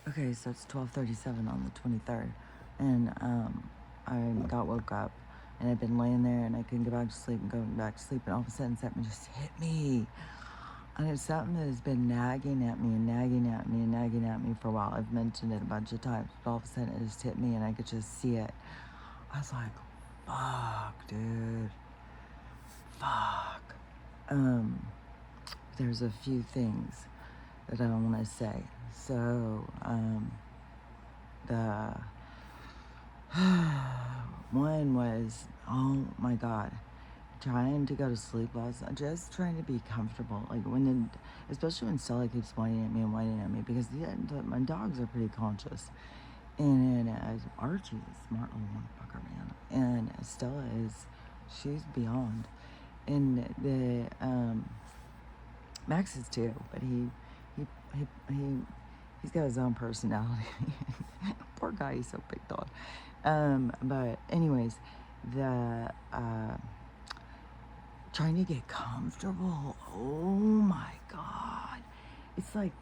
Okay, so it's 12:37 on the 23rd, and I got woke up, and I'd been laying there, and I couldn't get back to sleep, and going back to sleep, and all of a sudden something just hit me, and it's something that has been nagging at me and nagging at me and nagging at me for a while. I've mentioned it a bunch of times, but all of a sudden it just hit me, and I could just see it. I was like, "Fuck, dude, fuck." Um, there's a few things that I want to say. So, the one was, oh my God, trying to go to sleep last night, just trying to be comfortable. Like especially when Stella keeps whining at me and whining at me because my dogs are pretty conscious. And Archie's a smart little motherfucker, man. And Stella she's beyond. And Max is too, but he, he, he's got his own personality. Poor guy, he's so picked on. But anyways, the trying to get comfortable. Oh my God, it's like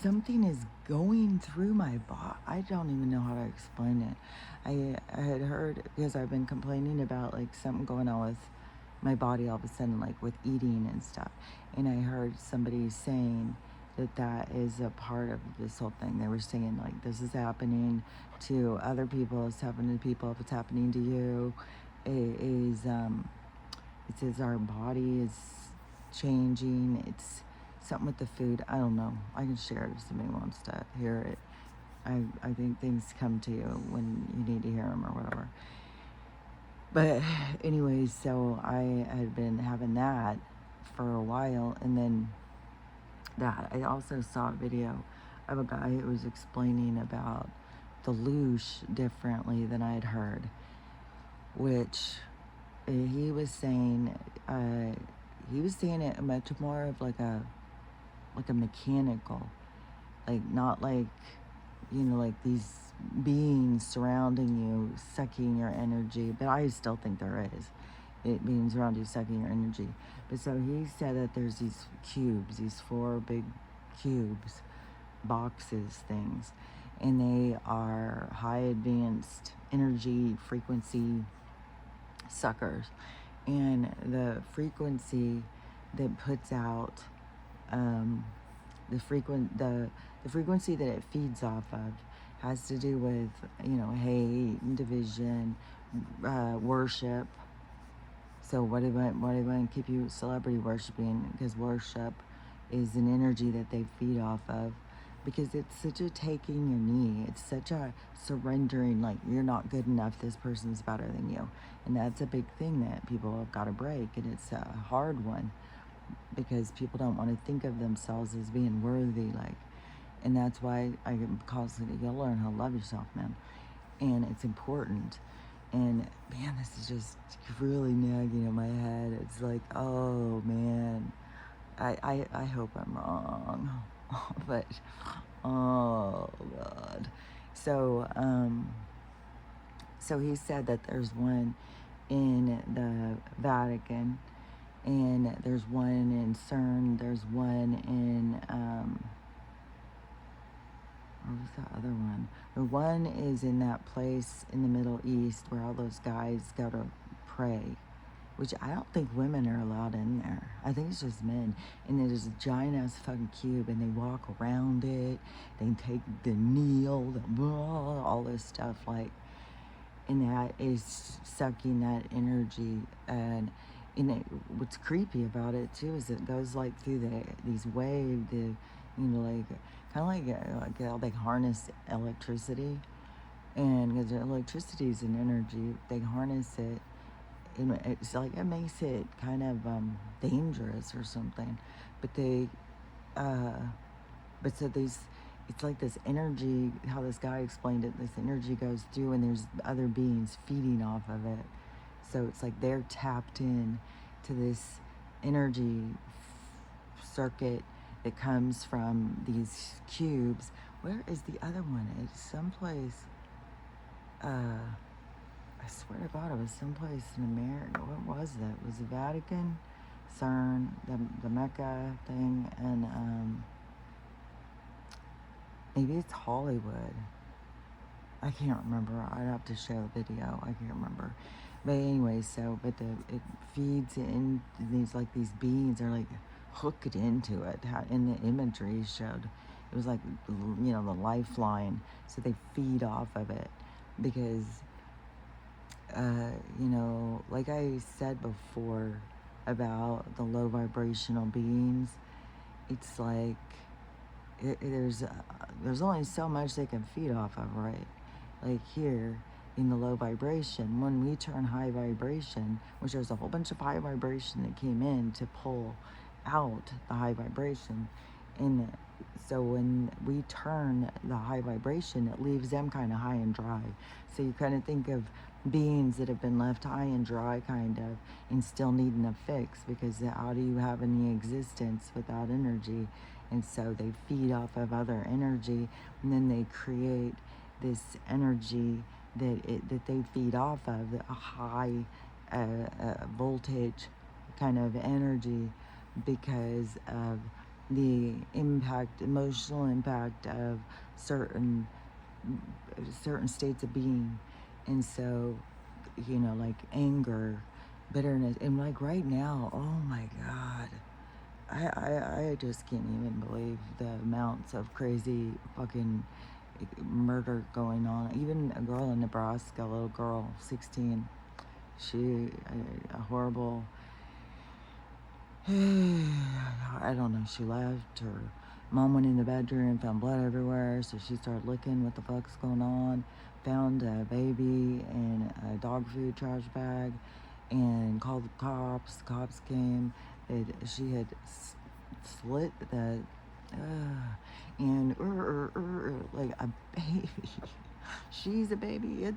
something is going through my body. I don't even know how to explain it. I had heard, because I've been complaining about like something going on with my body all of a sudden, like with eating and stuff, and I heard somebody saying that is a part of this whole thing. They were saying like this is happening to other people, it's happening to people. If it's happening to you, it says our body is changing. It's something with the food. I don't know. I can share it if somebody wants to hear it. I think things come to you when you need to hear them or whatever. But anyways, so I had been having that for a while, and then that I also saw a video of a guy who was explaining about the loosh differently than I had heard, which he was saying it much more of like a mechanical, like not like, like these beings surrounding you sucking your energy, but I still think there is it beings around you sucking your energy. But so he said that there's these cubes, these four big cubes, boxes, things, and they are high advanced energy frequency suckers, and the frequency that puts out the frequency that it feeds off of has to do with hate, division, worship. So what do I want to keep you celebrity worshiping? Because worship is an energy that they feed off of, because it's such a taking your knee. It's such a surrendering, like you're not good enough, this person's better than you. And that's a big thing that people have got to break, and it's a hard one because people don't want to think of themselves as being worthy, like, and that's why I am constantly, you'll learn how to love yourself, man. And it's important. And man, this is just really nagging in my head. It's like, oh man, I hope I'm wrong. But oh God. So so he said that there's one in the Vatican, and there's one in CERN, there's one in what was the other one? The one is in that place in the Middle East where all those guys go to pray, which I don't think women are allowed in there. I think it's just men. And there's a giant ass fucking cube, and they walk around it. They take the kneel, all this stuff, like, and that is sucking that energy. And what's creepy about it too is it goes like through these waves, like kind of like how they harness electricity, and because electricity is an energy, they harness it. And it's like it makes it kind of dangerous or something, but uh, but so these, it's like this energy, how this guy explained it, this energy goes through and there's other beings feeding off of it. So it's like they're tapped in to this energy circuit that comes from these cubes. Where is the other one? It's someplace, I swear to God, it was someplace in America. What was that? It was the Vatican, CERN, the Mecca thing, and Maybe it's Hollywood. I can't remember. I'd have to show a video. I can't remember. But anyway, so but it feeds in these beings are like hooked into it. In the imagery showed, it was like the lifeline. So they feed off of it because like I said before about the low vibrational beings, it's like there's only so much they can feed off of, right? Like here in the low vibration, when we turn high vibration, which there's a whole bunch of high vibration that came in to pull out the high vibration, and so when we turn the high vibration, it leaves them kind of high and dry. So you kind of think of beings that have been left high and dry, kind of, and still needing a fix, because how do you have any existence without energy? And so they feed off of other energy, and then they create this energy that they feed off of, a high voltage kind of energy, because of the emotional impact of certain states of being. And so, like anger, bitterness, and like right now, oh my God, I just can't even believe the amounts of crazy fucking murder going on. Even a girl in Nebraska, a little girl, 16, she, a horrible, I don't know, she left. Her mom went in the bedroom, found blood everywhere, so she started looking what the fuck's going on. Found a baby in a dog food trash bag and called the cops. The cops came. She had slit the, like a baby. She's a baby.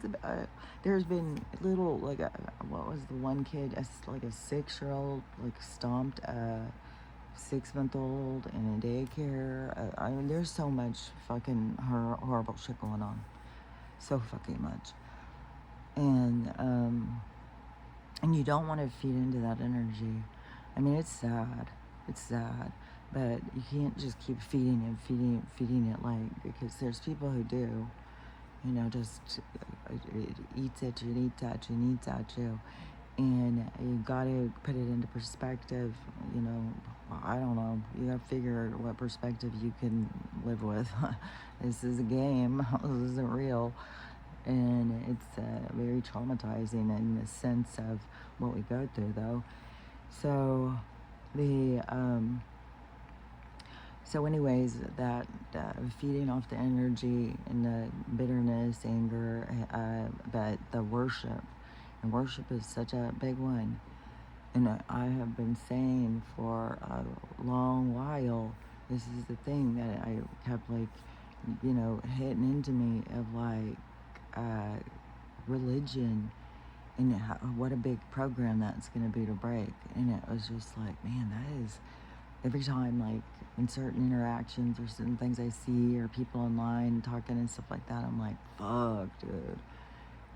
There's been little, like, what was the one kid, like a 6-year-old, like stomped a 6-month-old in a daycare. I mean, there's so much fucking horrible shit going on. So fucking much. And you don't want to feed into that energy. I mean, it's sad. It's sad. But you can't just keep feeding it, like, because there's people who do, just it eats at you and eats at you and eats at you. And you got to put it into perspective, I don't know. You got to figure what perspective you can live with. This is a game. This isn't real. And it's very traumatizing in the sense of what we go through, though. So so anyways, that feeding off the energy and the bitterness, anger, but the worship, and worship is such a big one. And I have been saying for a long while, this is the thing that I kept, like, hitting into me, of like religion, and what a big program that's going to be to break. And it was just like, man, that is, every time, like, in certain interactions or certain things I see, or people online talking and stuff like that, I'm like, fuck, dude.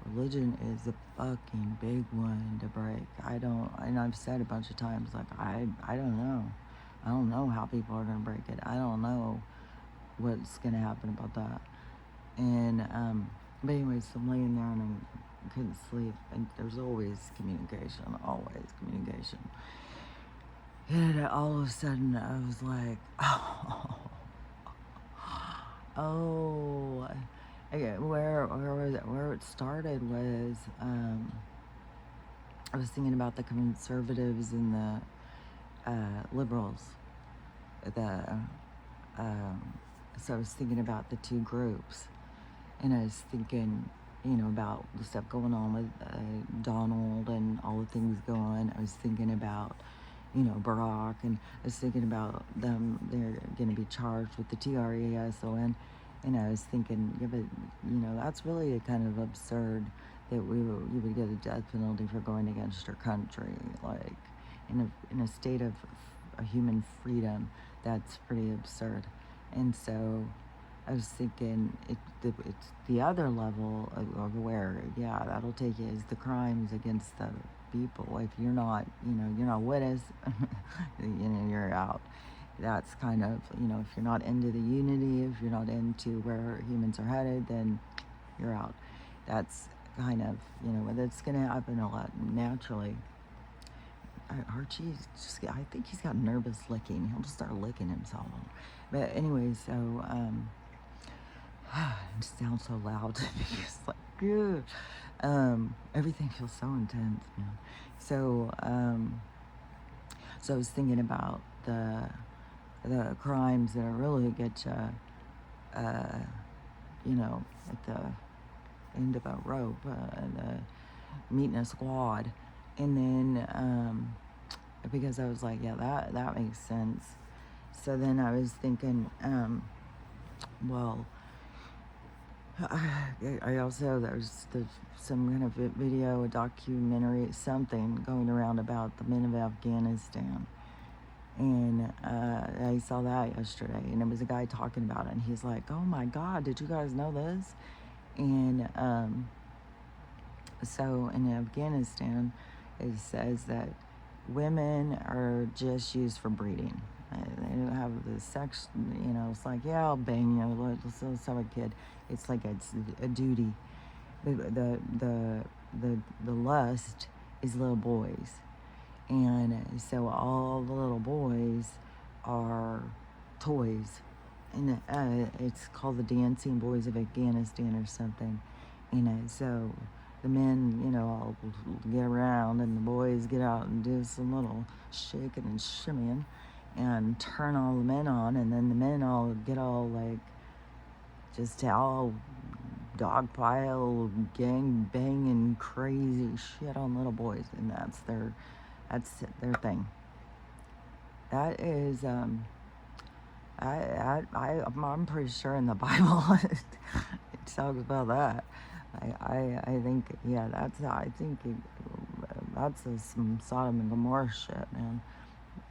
Religion is a fucking big one to break. And I've said a bunch of times, like, I don't know. I don't know how people are going to break it. I don't know what's going to happen about that. And, but anyways, so I'm laying there and I couldn't sleep. And there's always communication. And all of a sudden, I was like, oh, okay, where was it? Where it started was, I was thinking about the conservatives and the liberals. So I was thinking about the two groups, and I was thinking, about the stuff going on with Donald and all the things going. I was thinking about, Barack, and I was thinking about them. They're going to be charged with the TRASON, and I was thinking, yeah, but that's really kind of absurd that you would get a death penalty for going against your country, like in a state of human freedom. That's pretty absurd. And so I was thinking it's the other level of where, yeah, that'll take you, is the crimes against the people. If you're not, you're not with us, you're out. that's kind of, if you're not into the unity, if you're not into where humans are headed, then you're out. That's kind of, that's going to happen a lot naturally. Archie's just, I think he's got nervous licking. He'll just start licking himself. But anyway, so, it sounds so loud. It's like, ugh. Everything feels so intense, man. So I was thinking about the crimes that really get you, at the end of a rope, meeting a squad. And then, because I was like, yeah, that makes sense. So then I was thinking, well, I also, there's some kind of video, a documentary, something going around about the men of Afghanistan. And I saw that yesterday, and it was a guy talking about it, and he's like, oh my God, did you guys know this? And so in Afghanistan, it says that women are just used for breeding. They don't have the sex, it's like, yeah, I'll bang you, let's have a kid. It's like it's a duty. The lust is little boys. And so all the little boys are toys. And it's called the Dancing Boys of Afghanistan or something. So the men, all get around, and the boys get out and do some little shaking and shimmying and turn all the men on, and then the men all get all like just all dog pile, gang banging, crazy shit on little boys, and that's their thing. That is, I'm pretty sure in the Bible it talks about that. I think, yeah, that's some Sodom and Gomorrah shit, man.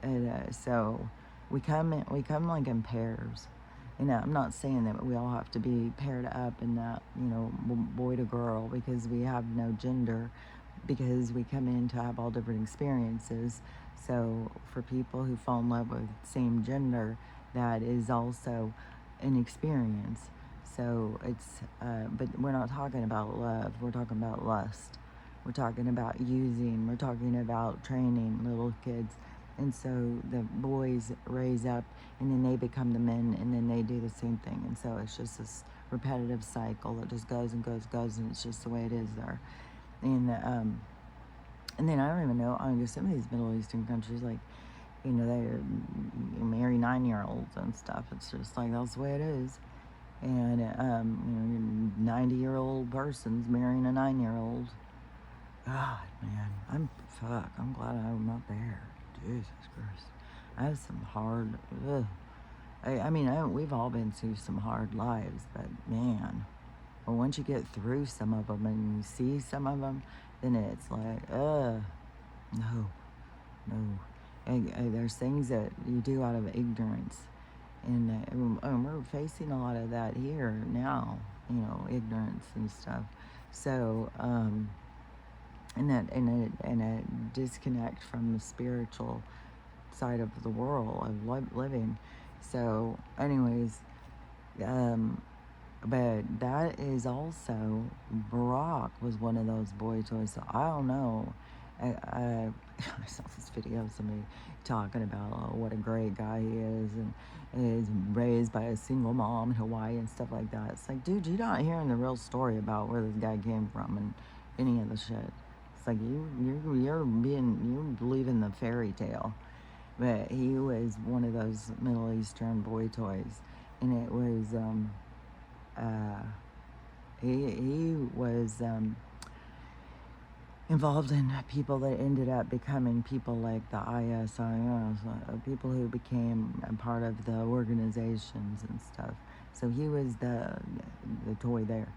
And so we come like in pairs. I'm not saying that we all have to be paired up in that, boy to girl, because we have no gender, because we come in to have all different experiences. So for people who fall in love with same gender, that is also an experience. So it's, but we're not talking about love. We're talking about lust. We're talking about using. We're talking about training little kids. And so the boys raise up, and then they become the men, and then they do the same thing. And so it's just this repetitive cycle that just goes and goes, and it's just the way it is there. And then I don't even know, some of these Middle Eastern countries, like, they marry 9-year-olds and stuff. It's just like, that's the way it is. And, 90-year-old person's marrying a 9-year-old. God, man, I'm glad I'm not there. Jesus Christ. I have some hard, we've all been through some hard lives, but man, but once you get through some of them and you see some of them, then it's like, no. There's things that you do out of ignorance. And we're facing a lot of that here now, ignorance and stuff. So, and a disconnect from the spiritual side of the world of living. So, anyways, but that is also, Barack was one of those boy toys. So I don't know. I saw this video of somebody talking about what a great guy he and is raised by a single mom in Hawaii and stuff like that. It's like, dude, you're not hearing the real story about where this guy came from and any of the shit. It's like you're believing the fairy tale. But he was one of those Middle Eastern boy toys, and it was he was involved in people that ended up becoming people like the ISIS, people who became a part of the organizations and stuff. So he was the toy there,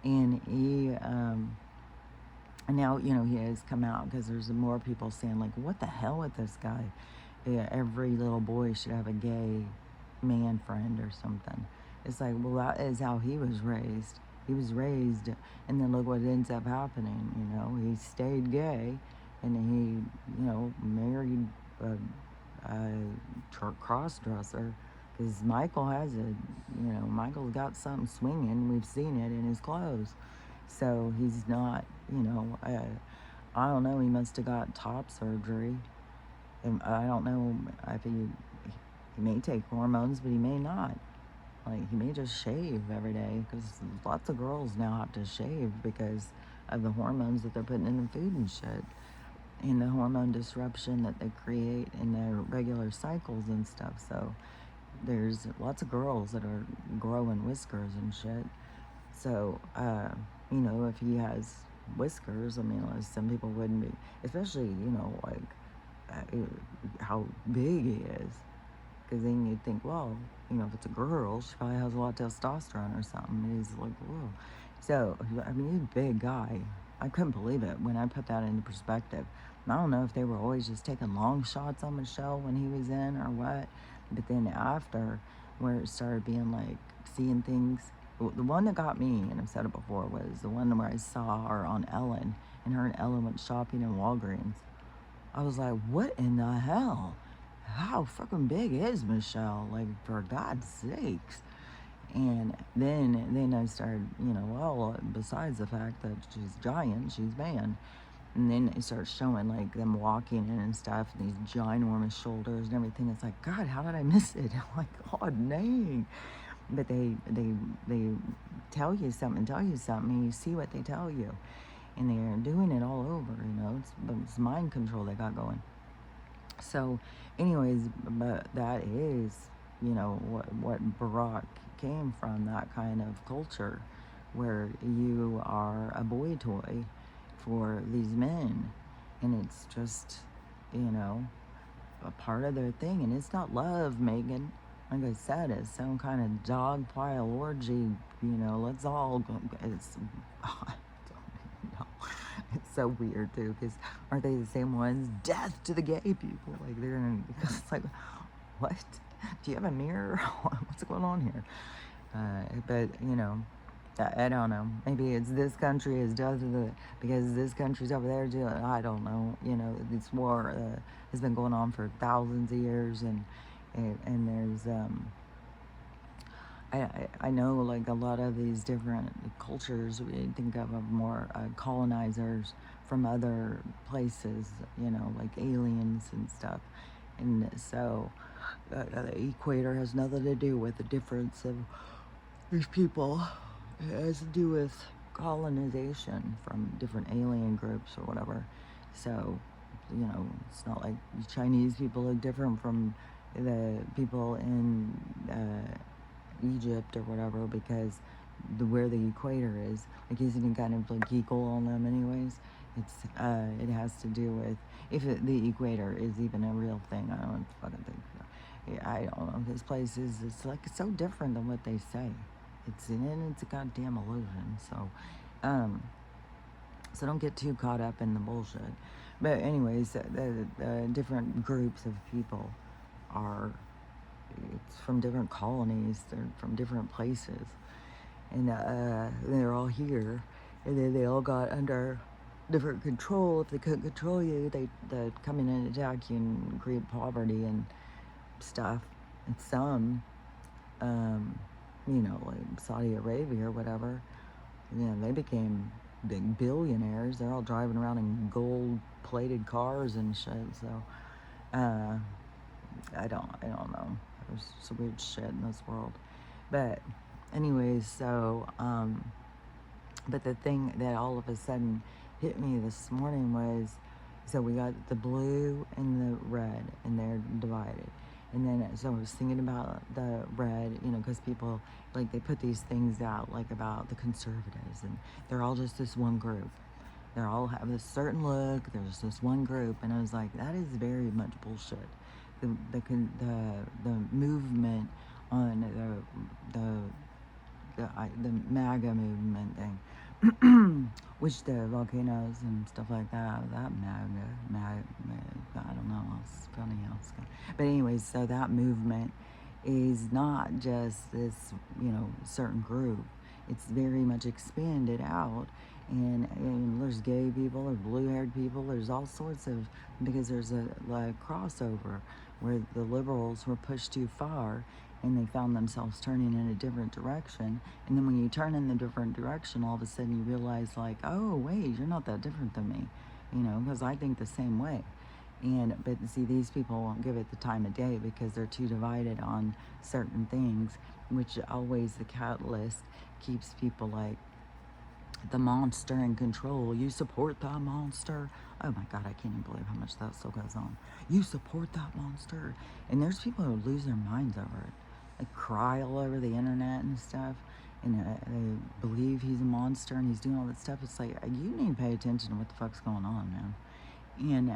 and he and now he has come out, because there's more people saying, like, what the hell with this guy? Yeah, every little boy should have a gay man friend or something. It's like, well, that is how he was raised. He was raised, and then look what ends up happening. He stayed gay, and he, married cross dresser, because Michael has it. Michael's got something swinging. We've seen it in his clothes. So he's not, I don't know. He must have got top surgery. And I don't know if he may take hormones, but he may not. Like, he may just shave every day, because lots of girls now have to shave because of the hormones that they're putting in the food and shit, and the hormone disruption that they create in their regular cycles and stuff. So there's lots of girls that are growing whiskers and shit. So, if he has whiskers, I mean, like, some people wouldn't be, especially, how big he is. Because then you'd think, well, if it's a girl, she probably has a lot of testosterone or something. And he's like, whoa. So, I mean, he's a big guy. I couldn't believe it when I put that into perspective. And I don't know if they were always just taking long shots on Michelle when he was in or what. But then after, where it started being like seeing things, the one that got me, and I've said it before, was the one where I saw her on Ellen, and her and Ellen went shopping in Walgreens. I was like, what in the hell? How fucking big is Michelle? Like, for God's sakes. And then I started, well, besides the fact that she's giant, she's banned. And then it starts showing, like, them walking in and stuff, and these ginormous shoulders and everything. It's like, God, how did I miss it? I'm like, God dang. But they tell you something, and you see what they tell you. And they're doing it all over, it's mind control they got going. So, anyways, but that is, what Barack came from, that kind of culture where you are a boy toy for these men. And it's just, a part of their thing. And it's not love, Megan. Like I said, it's some kind of dog pile orgy, let's all go. It's, it's so weird too, because aren't they the same ones? Death to the gay people. Like, they're in, it's like, what? Do you have a mirror? What's going on here? But I don't know. Maybe it's this country is death to the, because this country's over there too. I don't know. This war has been going on for thousands of years, and there's I know, like, a lot of these different cultures, we think of more colonizers from other places, like aliens and stuff. And so the equator has nothing to do with the difference of these people. It has to do with colonization from different alien groups or whatever. So, it's not like Chinese people are different from the people in Egypt or whatever, because where the equator is, like, isn't it kind of like equal on them anyways? It has to do with if the equator is even a real thing. I don't fucking think. I don't know. This place it's like, it's so different than what they say. It's a goddamn illusion. So don't get too caught up in the bullshit. But anyways, the different groups of people are, it's from different colonies, they're from different places, and they're all here, and then they all got under different control. If they couldn't control you, they'd come in and attack you and create poverty and stuff. And some, like Saudi Arabia or whatever, they became big billionaires. They're all driving around in gold-plated cars and shit. So, I don't know. There's some weird shit in this world. But anyways, so, but the thing that all of a sudden hit me this morning was, so we got the blue and the red, and they're divided. And then, so I was thinking about the red, because people, like, they put these things out, like, about the conservatives, and they're all just this one group. They all have this certain look. There's this one group, and I was like, that is very much bullshit. The movement on the MAGA movement thing, which the volcanoes and stuff like that MAGA, I don't know, it's funny how it's going. But anyways, so that movement is not just this, certain group. It's very much expanded out, and there's gay people, there's blue-haired people, there's all sorts of, because there's a crossover where the liberals were pushed too far and they found themselves turning in a different direction. And then when you turn in the different direction, all of a sudden you realize, like, oh, wait, you're not that different than me, because I think the same way. But see, these people won't give it the time of day because they're too divided on certain things, which always the catalyst keeps people like the monster in control. You support that monster. Oh my God, I can't even believe how much that still goes on. You support that monster. And there's people who lose their minds over it. They cry all over the internet and stuff. And they believe he's a monster and he's doing all that stuff. It's like, you need to pay attention to what the fuck's going on, man. And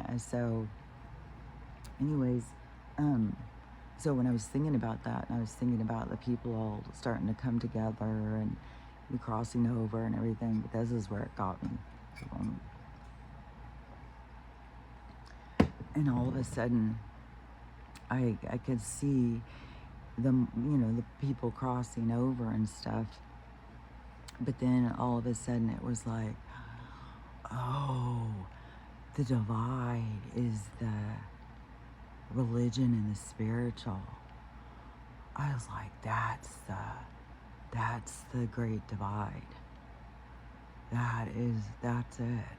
anyways, so when I was thinking about that, and I was thinking about the people all starting to come together and be crossing over and everything, but this is where it got me. And all of a sudden, I could see the people crossing over and stuff. But then all of a sudden it was like, oh, the divide is the religion and the spiritual. I was like, that's the great divide. That's it.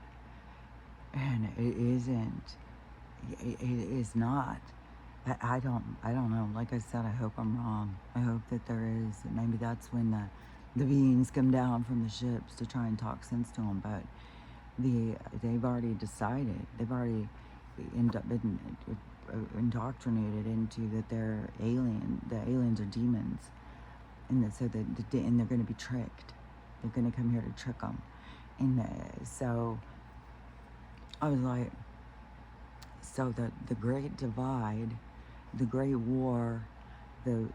And it isn't. It is not. I don't know. Like I said, I hope I'm wrong. I hope that there is. Maybe that's when the beings come down from the ships to try and talk sense to them. But they've already decided. They've already been indoctrinated into that they're alien. The aliens are demons, and and they're going to be tricked. They're going to come here to trick them. And so I was like, so the great divide, the great war, the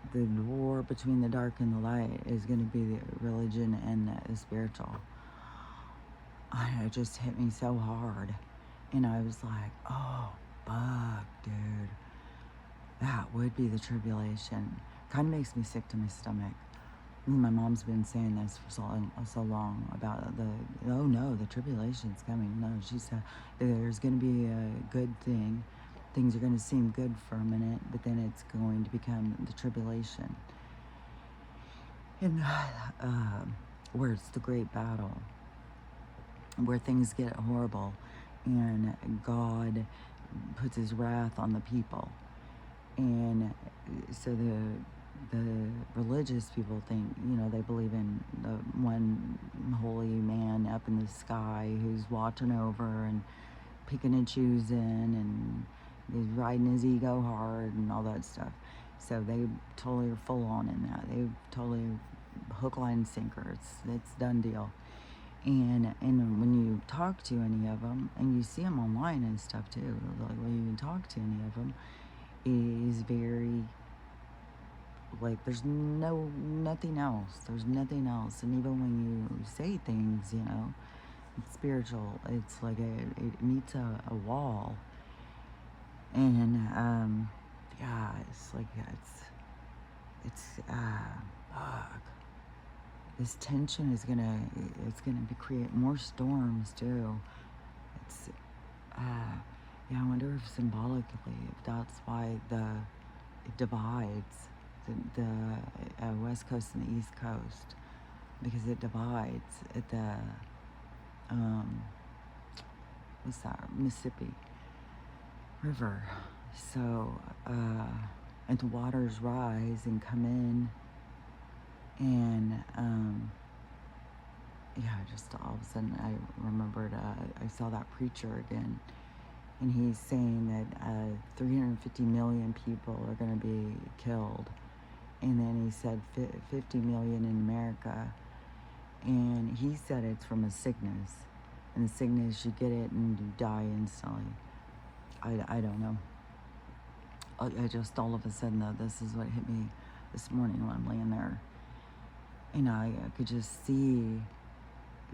war between the dark and the light is going to be the religion and the spiritual. It just hit me so hard. And I was like, oh, fuck, dude. That would be the tribulation. Kind of makes me sick to my stomach. My mom's been saying this for so long about the tribulation's coming. No, she said there's going to be a good thing. Things are going to seem good for a minute, but then it's going to become the tribulation. And where it's the great battle, where things get horrible, and God puts his wrath on the people. And so the religious people think, they believe in the one holy man up in the sky who's watching over and picking and choosing, and he's riding his ego hard and all that stuff. So they totally are full on in that. They totally hook, line, and sinker. It's done deal. And when you talk to any of them, and you see them online and stuff too, like when you can talk to any of them, is very, like, there's nothing else. There's nothing else. And even when you say things, it's spiritual. It's like it meets a wall. And yeah, it's like it's fuck. This tension is gonna create more storms too. It's yeah, I wonder if symbolically, if that's why it divides the West Coast and the East Coast, because it divides at the what's that, Mississippi River. So and the waters rise and come in, and yeah, just all of a sudden I remembered I saw that preacher again, and he's saying that 350 million people are going to be killed. And then he said 50 million in America. And he said it's from a sickness. And the sickness, you get it and you die instantly. I don't know. I just all of a sudden, though, this is what hit me this morning when I'm laying there. And I could just see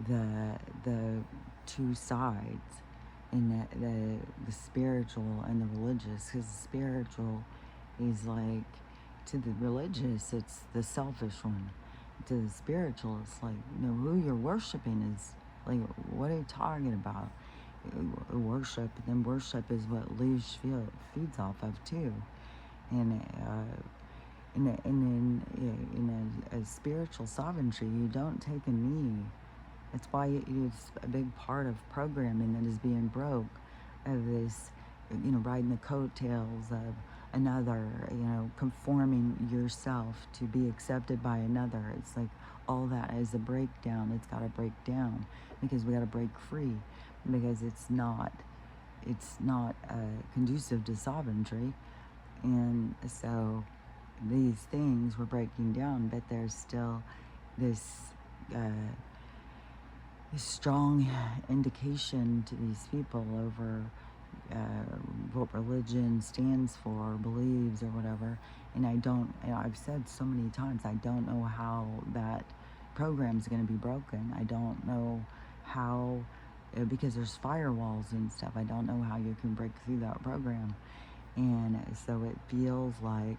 the two sides, and the spiritual and the religious. Because the spiritual is like, to the religious, it's the selfish one. To the spiritual, it's like, who you're worshiping is, like, what are you talking about? Worship, and then worship is what leaves feeds off of too. And in a spiritual sovereignty, you don't take a knee. That's why it's a big part of programming that is being broke, of this, riding the coattails of another, conforming yourself to be accepted by another. It's like all that is a breakdown. It's got to break down because we got to break free, because it's not conducive to sovereignty. And so these things were breaking down, but there's still this uh, strong indication to these people over what religion stands for or believes or whatever. And I've said so many times, I don't know how that program is going to be broken. I don't know how, because there's firewalls and stuff, I don't know how you can break through that program. And so it feels like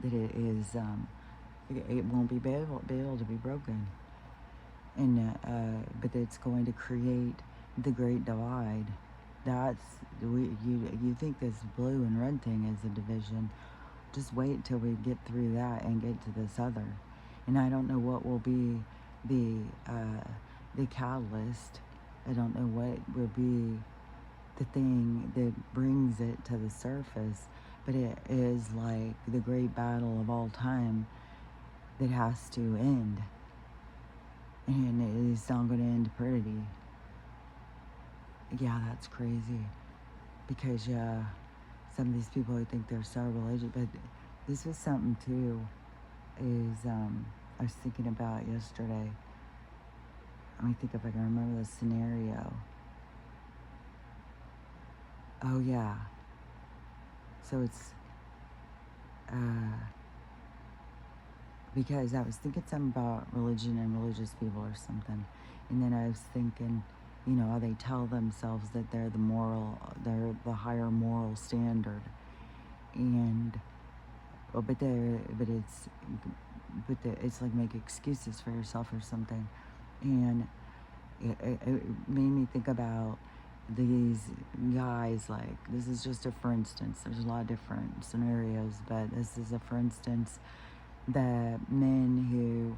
that it won't be able to be broken. And but it's going to create the great divide. You think this blue and red thing is a division. Just wait till we get through that and get to this other. And I don't know what will be the catalyst. I don't know what will be the thing that brings it to the surface, but it is like the great battle of all time that has to end. And it is not going to end pretty. Yeah, that's crazy. Because, some of these people who think they're so religious, but this was something too, I was thinking about yesterday. Let me think if I can remember the scenario. Oh, yeah. So it's, because I was thinking something about religion and religious people or something. And then I was thinking, how they tell themselves that they're the higher moral standard. And, it's like make excuses for yourself or something. And it made me think about these guys, like, this is just a for instance. There's a lot of different scenarios, but this is a for instance. The men who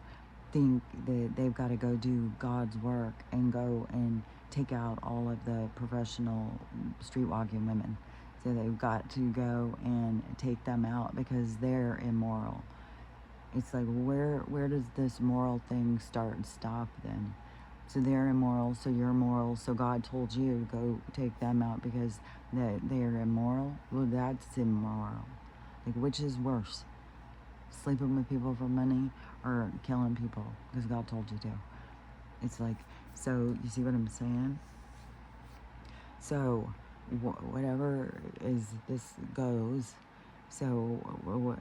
think that they've got to go do God's work and go and take out all of the professional street walking women. So they've got to go and take them out because they're immoral. It's like, where does this moral thing start and stop then? So they're immoral, so you're moral, so God told you to go take them out because they're immoral? Well, that's immoral. Like, which is worse? Sleeping with people for money or killing people because God told you to? It's like, so you see what I'm saying? So whatever is this goes. So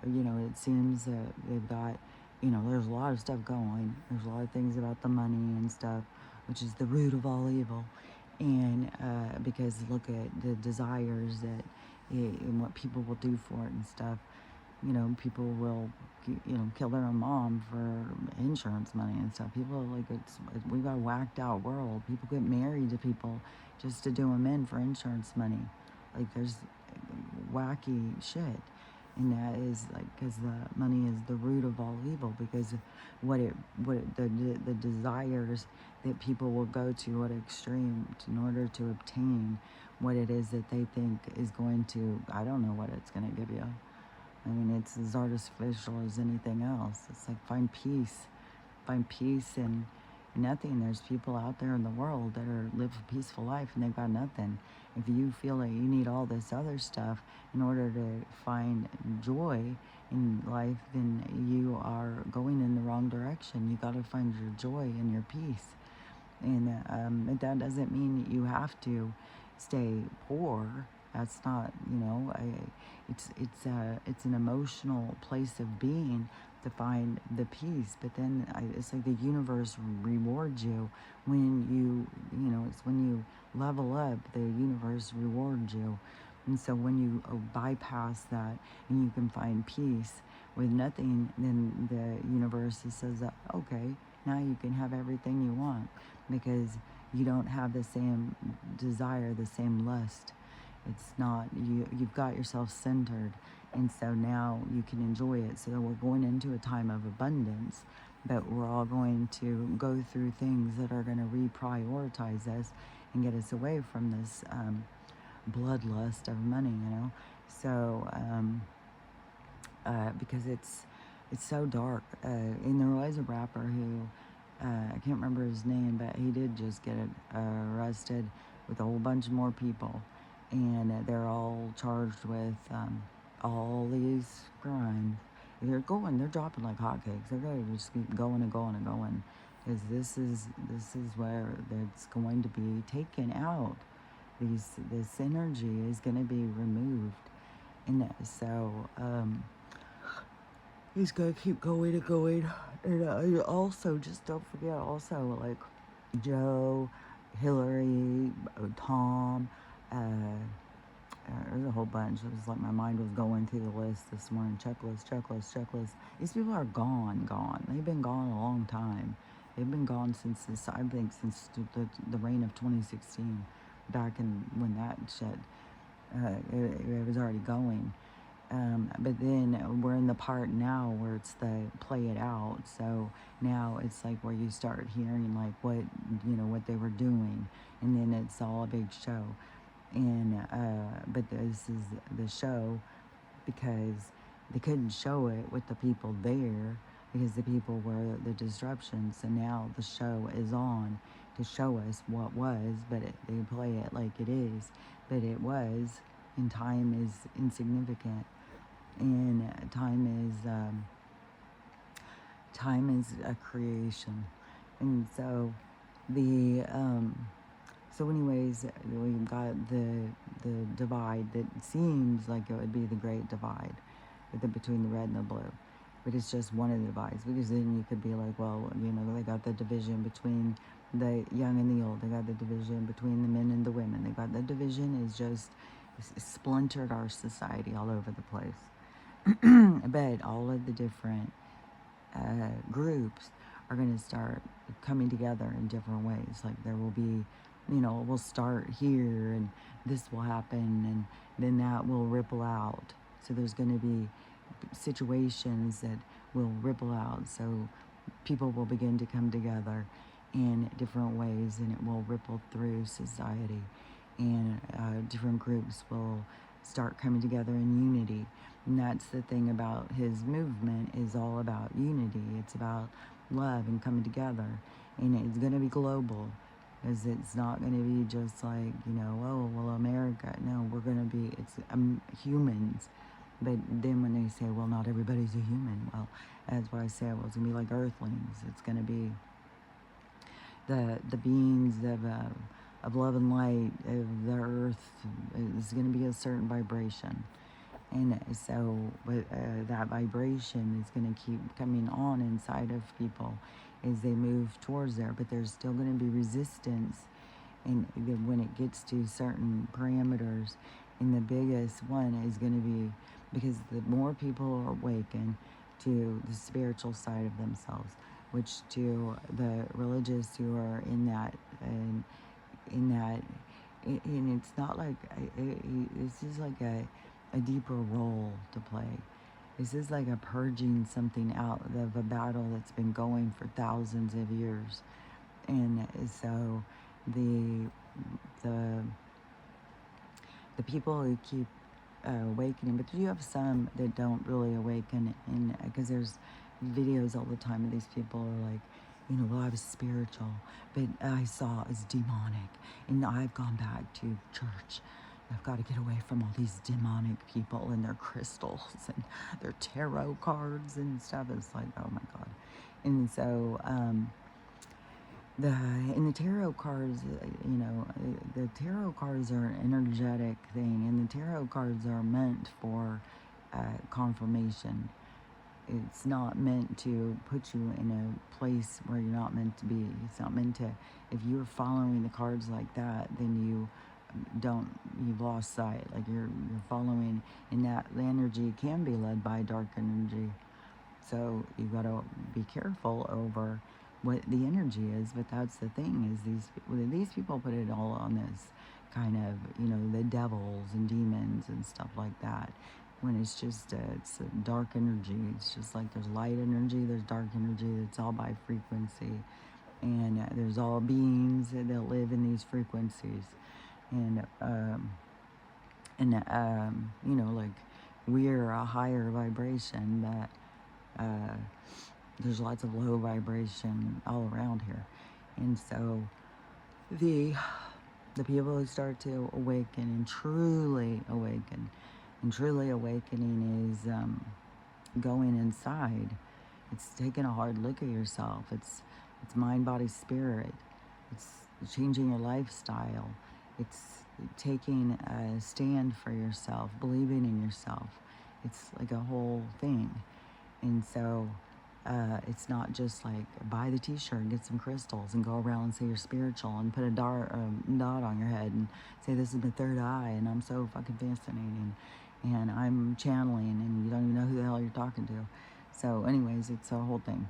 it seems that they've got, there's a lot of stuff going. There's a lot of things about the money and stuff, which is the root of all evil. And because look at the desires and what people will do for it and stuff. People will, kill their own mom for insurance money and stuff. People, like, we've got a whacked out world. People get married to people just to do them in for insurance money. Like, there's wacky shit. And that is, like, because the money is the root of all evil, because the desires that people will go to what extreme in order to obtain what it is that they think is going to, I don't know what it's going to give you. I mean, it's as artificial as anything else. It's like, find peace in nothing. There's people out there in the world that live a peaceful life and they've got nothing. If you feel like you need all this other stuff in order to find joy in life, then you are going in the wrong direction. You got to find your joy and your peace. And that doesn't mean you have to stay poor. That's not, it's an emotional place of being to find the peace. But then it's like the universe rewards you when it's when you level up, the universe rewards you. And so when you bypass that and you can find peace with nothing, then the universe says, okay, now you can have everything you want, because you don't have the same desire, the same lust. It's not, you've got yourself centered, And so now you can enjoy it. So we're going into a time of abundance, but we're all going to go through things that are going to reprioritize us and get us away from this bloodlust of money, you know. So because it's so dark. And there was a rapper who I can't remember his name, but he did just get arrested with a whole bunch more people, and they're all charged with all these crimes. They're dropping like hotcakes. They're going to just keep going and going and going, because this is where it's going to be taken out. This energy is going to be removed, and so he's going to keep going and going. And also, just don't forget, also, like Joe, Hillary, Tom, there's a whole bunch. It was like my mind was going through the list this morning. Checklist. These people are gone. They've been gone a long time. They've been gone since this, I think, since the reign of 2016, back in when that shit, it was already going. But then we're in the part now where it's the play it out. So now it's like where you start hearing like what they were doing, and then it's all a big show. And but this is the show because they couldn't show it with the people there, because the people were the disruption. So now the show is on to show us what was, but they play it like it is, but it was, and time is insignificant, and time is a creation. And so the so anyways, we've got the divide that seems like it would be the great divide between the red and the blue, but it's just one of the divides, because then you could be like, well, they got the division between the young and the old, they got the division between the men and the women, they got the division is just splintered our society all over the place. But all of the different groups are going to start coming together in different ways. Like there will be, we'll start here and this will happen, and then that will ripple out. So there's going to be situations that will ripple out. So people will begin to come together in different ways, and it will ripple through society, and different groups will start coming together in unity. And that's the thing about his movement, is all about unity. It's about love and coming together, and it's going to be global, because it's not going to be just like, oh, well, America. No, we're going to be, it's humans. But then when they say, well, not everybody's a human, well, that's why I say, well, it's going to be like earthlings. It's going to be the beings of love and light of the earth. Is going to be a certain vibration. And so that vibration is going to keep coming on inside of people as they move towards there. But there's still going to be resistance, and when it gets to certain parameters. And the biggest one is going to be, because the more people are awakened to the spiritual side of themselves, which to the religious who are in that, and it's not like, this is like a deeper role to play. This is like a purging something out of a battle that's been going for thousands of years. And so the people who keep awakening, but you have some that don't really awaken, and because there's videos all the time of these people are like, well, I was spiritual, but I saw it as demonic, and I've gone back to church. I've got to get away from all these demonic people and their crystals and their tarot cards and stuff. It's like, oh my God. And so the tarot cards, the tarot cards are an energetic thing, and the tarot cards are meant for confirmation. It's not meant to put you in a place where you're not meant to be. It's not meant to, if you're following the cards like that, then you've lost sight. Like you're following, and that the energy can be led by dark energy. So you got to be careful over what the energy is. But that's the thing, is these people put it all on this kind of, the devils and demons and stuff like that. when it's a dark energy. It's just like there's light energy, there's dark energy. It's all by frequency, and there's all beings that live in these frequencies, and like we're a higher vibration, but there's lots of low vibration all around here, and so the people who start to awaken and truly awaken, and truly awakening is going inside. It's taking a hard look at yourself. It's mind, body, spirit. It's changing your lifestyle. It's taking a stand for yourself, believing in yourself. It's like a whole thing. And so it's not just like buy the t-shirt, get some crystals, and go around and say you're spiritual, and put a dot on your head and say this is my third eye, and I'm so fucking fascinating, and I'm channeling, and you don't even know who the hell you're talking to. So anyways, it's a whole thing.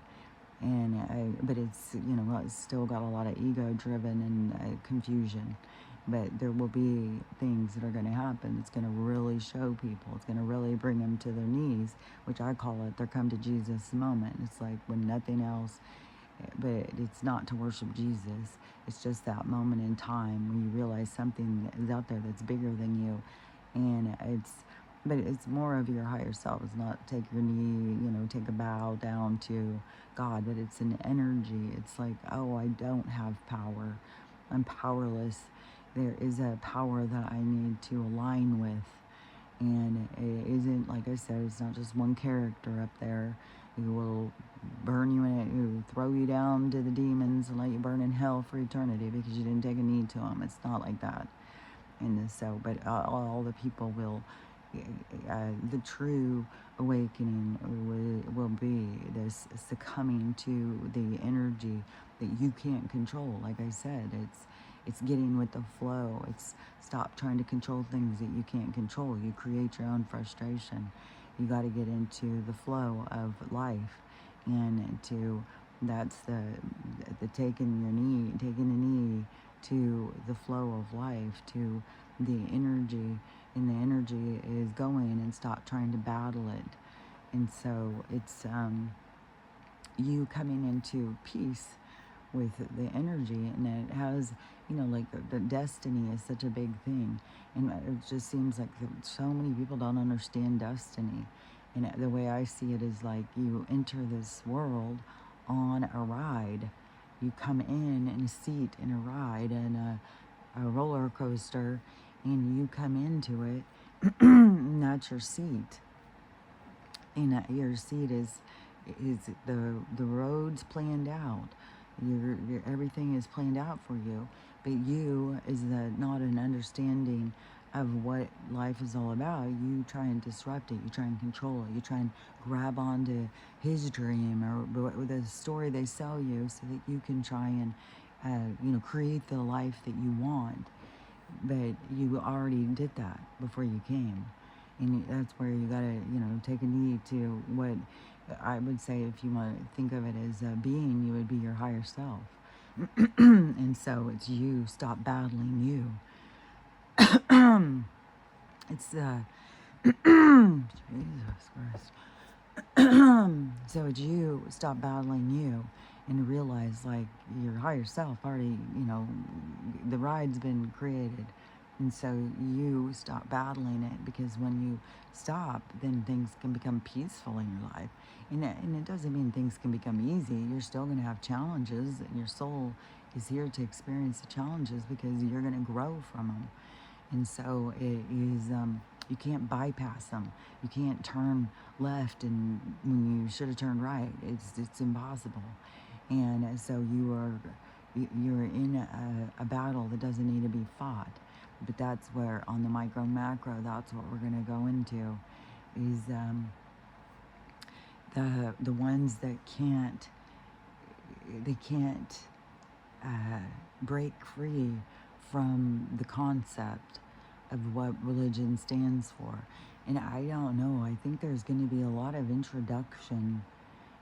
But it's, it's still got a lot of ego driven and confusion. But there will be things that are going to happen. It's going to really show people. It's going to really bring them to their knees, which I call it their come to Jesus moment. It's like when nothing else, but it's not to worship Jesus. It's just that moment in time when you realize something is out there that's bigger than you. And but it's more of your higher self. It's not take your knee, take a bow down to God, but it's an energy. It's like, oh, I don't have power. I'm powerless. There is a power that I need to align with. And it isn't, like I said, it's not just one character up there who will burn you in it, who throw you down to the demons and let you burn in hell for eternity because you didn't take a knee to them. It's not like that. But all the people will, the true awakening will be this succumbing to the energy that you can't control. Like I said, it's getting with the flow. It's stop trying to control things that you can't control. You create your own frustration. You got to get into the flow of life, and that's the taking a knee to the flow of life, to the energy, and the energy is going, and stop trying to battle it. And so it's you coming into peace with the energy, and it has, like the destiny is such a big thing, and it just seems like so many people don't understand destiny. And the way I see it is like you enter this world on a ride. You come in a seat in a ride, and a roller coaster, and you come into it, and that's your seat. And your seat is the road's planned out. Your everything is planned out for you, but you is not an understanding of what life is all about. You try and disrupt it. You try and control it. You try and grab onto his dream or the story they sell you, so that you can try and create the life that you want. But you already did that before you came. And that's where you gotta, take a knee to what I would say, if you want to think of it as a being, you would be your higher self. And so it's you. Stop battling you. It's Jesus Christ. So it's you. Stop battling you, and realize, like, your higher self already, the ride's been created. And so you stop battling it, because when you stop, then things can become peaceful in your life. And it doesn't mean things can become easy. You're still going to have challenges, and your soul is here to experience the challenges, because you're going to grow from them. And so it is, you can't bypass them. You can't turn left and when you should have turned right. It's impossible. And so you're in a battle that doesn't need to be fought. But that's where, on the micro macro, that's what we're going to go into, is the ones that can't break free from the concept of what religion stands for. And I don't know, I think there's going to be a lot of introduction,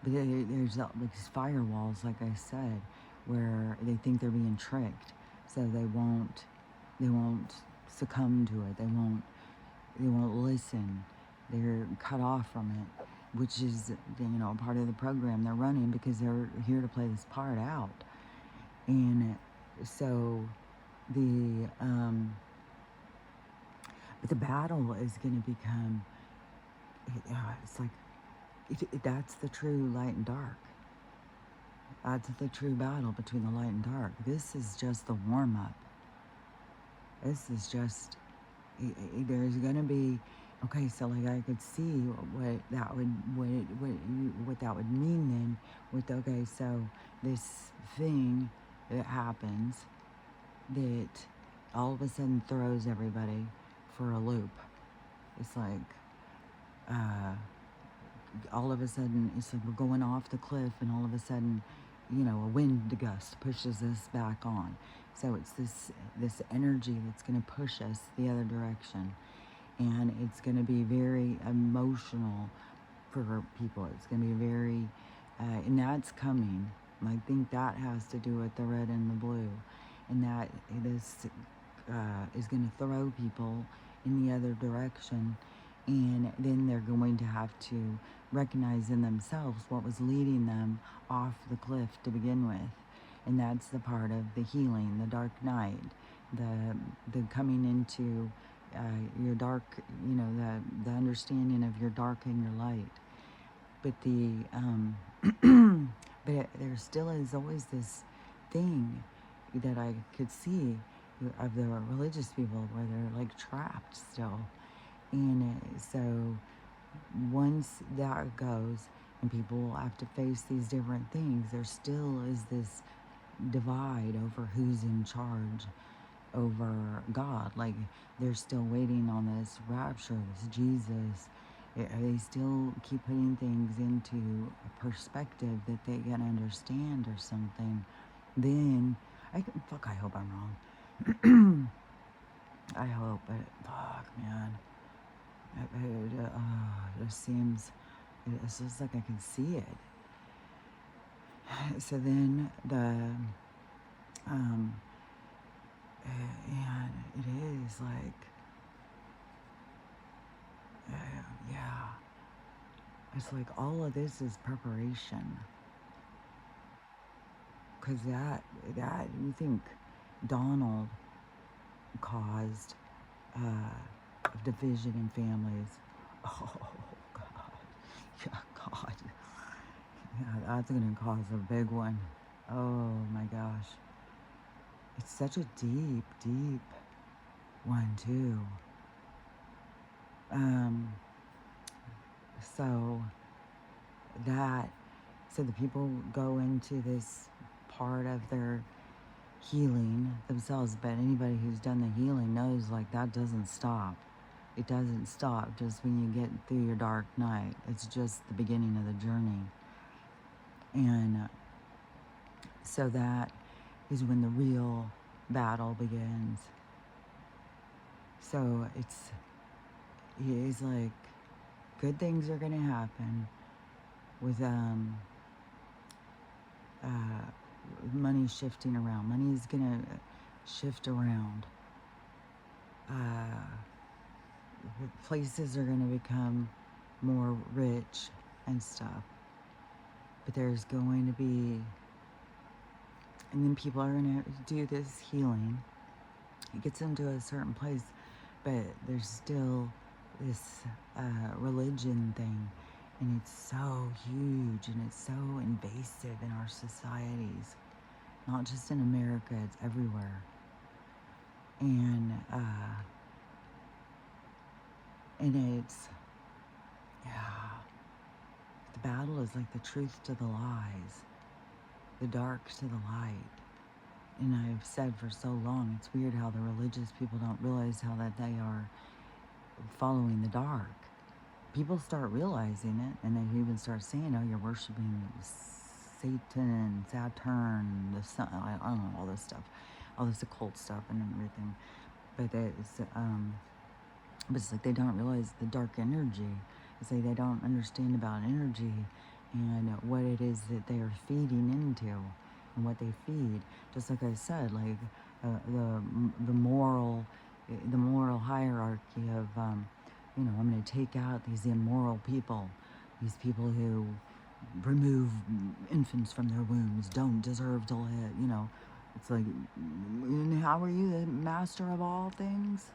but there's these firewalls, like I said, where they think they're being tricked, so they won't succumb to it. They won't listen. they're cut off from it, which is, part of the program they're running, because they're here to play this part out. And so the but the battle is going to become, it's like, that's the true light and dark. That's the true battle between the light and dark. This is just the warm-up. This is just, there's going to be, okay, so like I could see what that would, what that would mean then with, okay, so this thing that happens that all of a sudden throws everybody for a loop. It's like, all of a sudden, it's like we're going off the cliff, and all of a sudden, a wind gust pushes us back on. So it's this energy that's going to push us the other direction, and it's going to be very emotional for people. It's going to be very, and that's coming. I think that has to do with the red and the blue, and that this is going to throw people in the other direction, and then they're going to have to recognize in themselves what was leading them off the cliff to begin with. And that's the part of the healing, the dark night, the coming into your dark, the understanding of your dark and your light. But but there still is always this thing that I could see of the religious people where they're like trapped still. And so once that goes and people have to face these different things, there still is this divide over who's in charge over God. Like, they're still waiting on this rapture, this Jesus. They still keep putting things into a perspective that they can understand or something. Then, I hope I'm wrong. I hope, but fuck, man. It just seems, it's just like I can see it. So then and it is like, yeah, it's like all of this is preparation. Because that you think Donald caused division in families. Oh, God. Yeah, God. Yeah, that's going to cause a big one. Oh, my gosh. It's such a deep, deep one, too. So the people go into this part of their healing themselves, but anybody who's done the healing knows, like, that doesn't stop. It doesn't stop just when you get through your dark night. It's just the beginning of the journey. And so that is when the real battle begins. So it's like, good things are going to happen with money shifting around. Money is going to shift around. Places are going to become more rich and stuff. But there's going to be, and then people are going to do this healing. It gets into a certain place, but there's still this religion thing, and it's so huge and it's so invasive in our societies. Not just in America, it's everywhere. And it's, yeah, the battle is like the truth to the lies, the dark to the light. And I've said for so long, it's weird how the religious people don't realize how that they are following the dark. People start realizing it, and they even start saying, oh, you're worshiping Satan, Saturn, the sun, I don't know, all this stuff, all this occult stuff and everything. But it's like they don't realize the dark energy. It's like they don't understand about energy and what it is that they are feeding into and what they feed. Just like I said, like the moral hierarchy of I'm going to take out these immoral people, these people who remove infants from their wombs, don't deserve to live. It's like, and how are you the master of all things?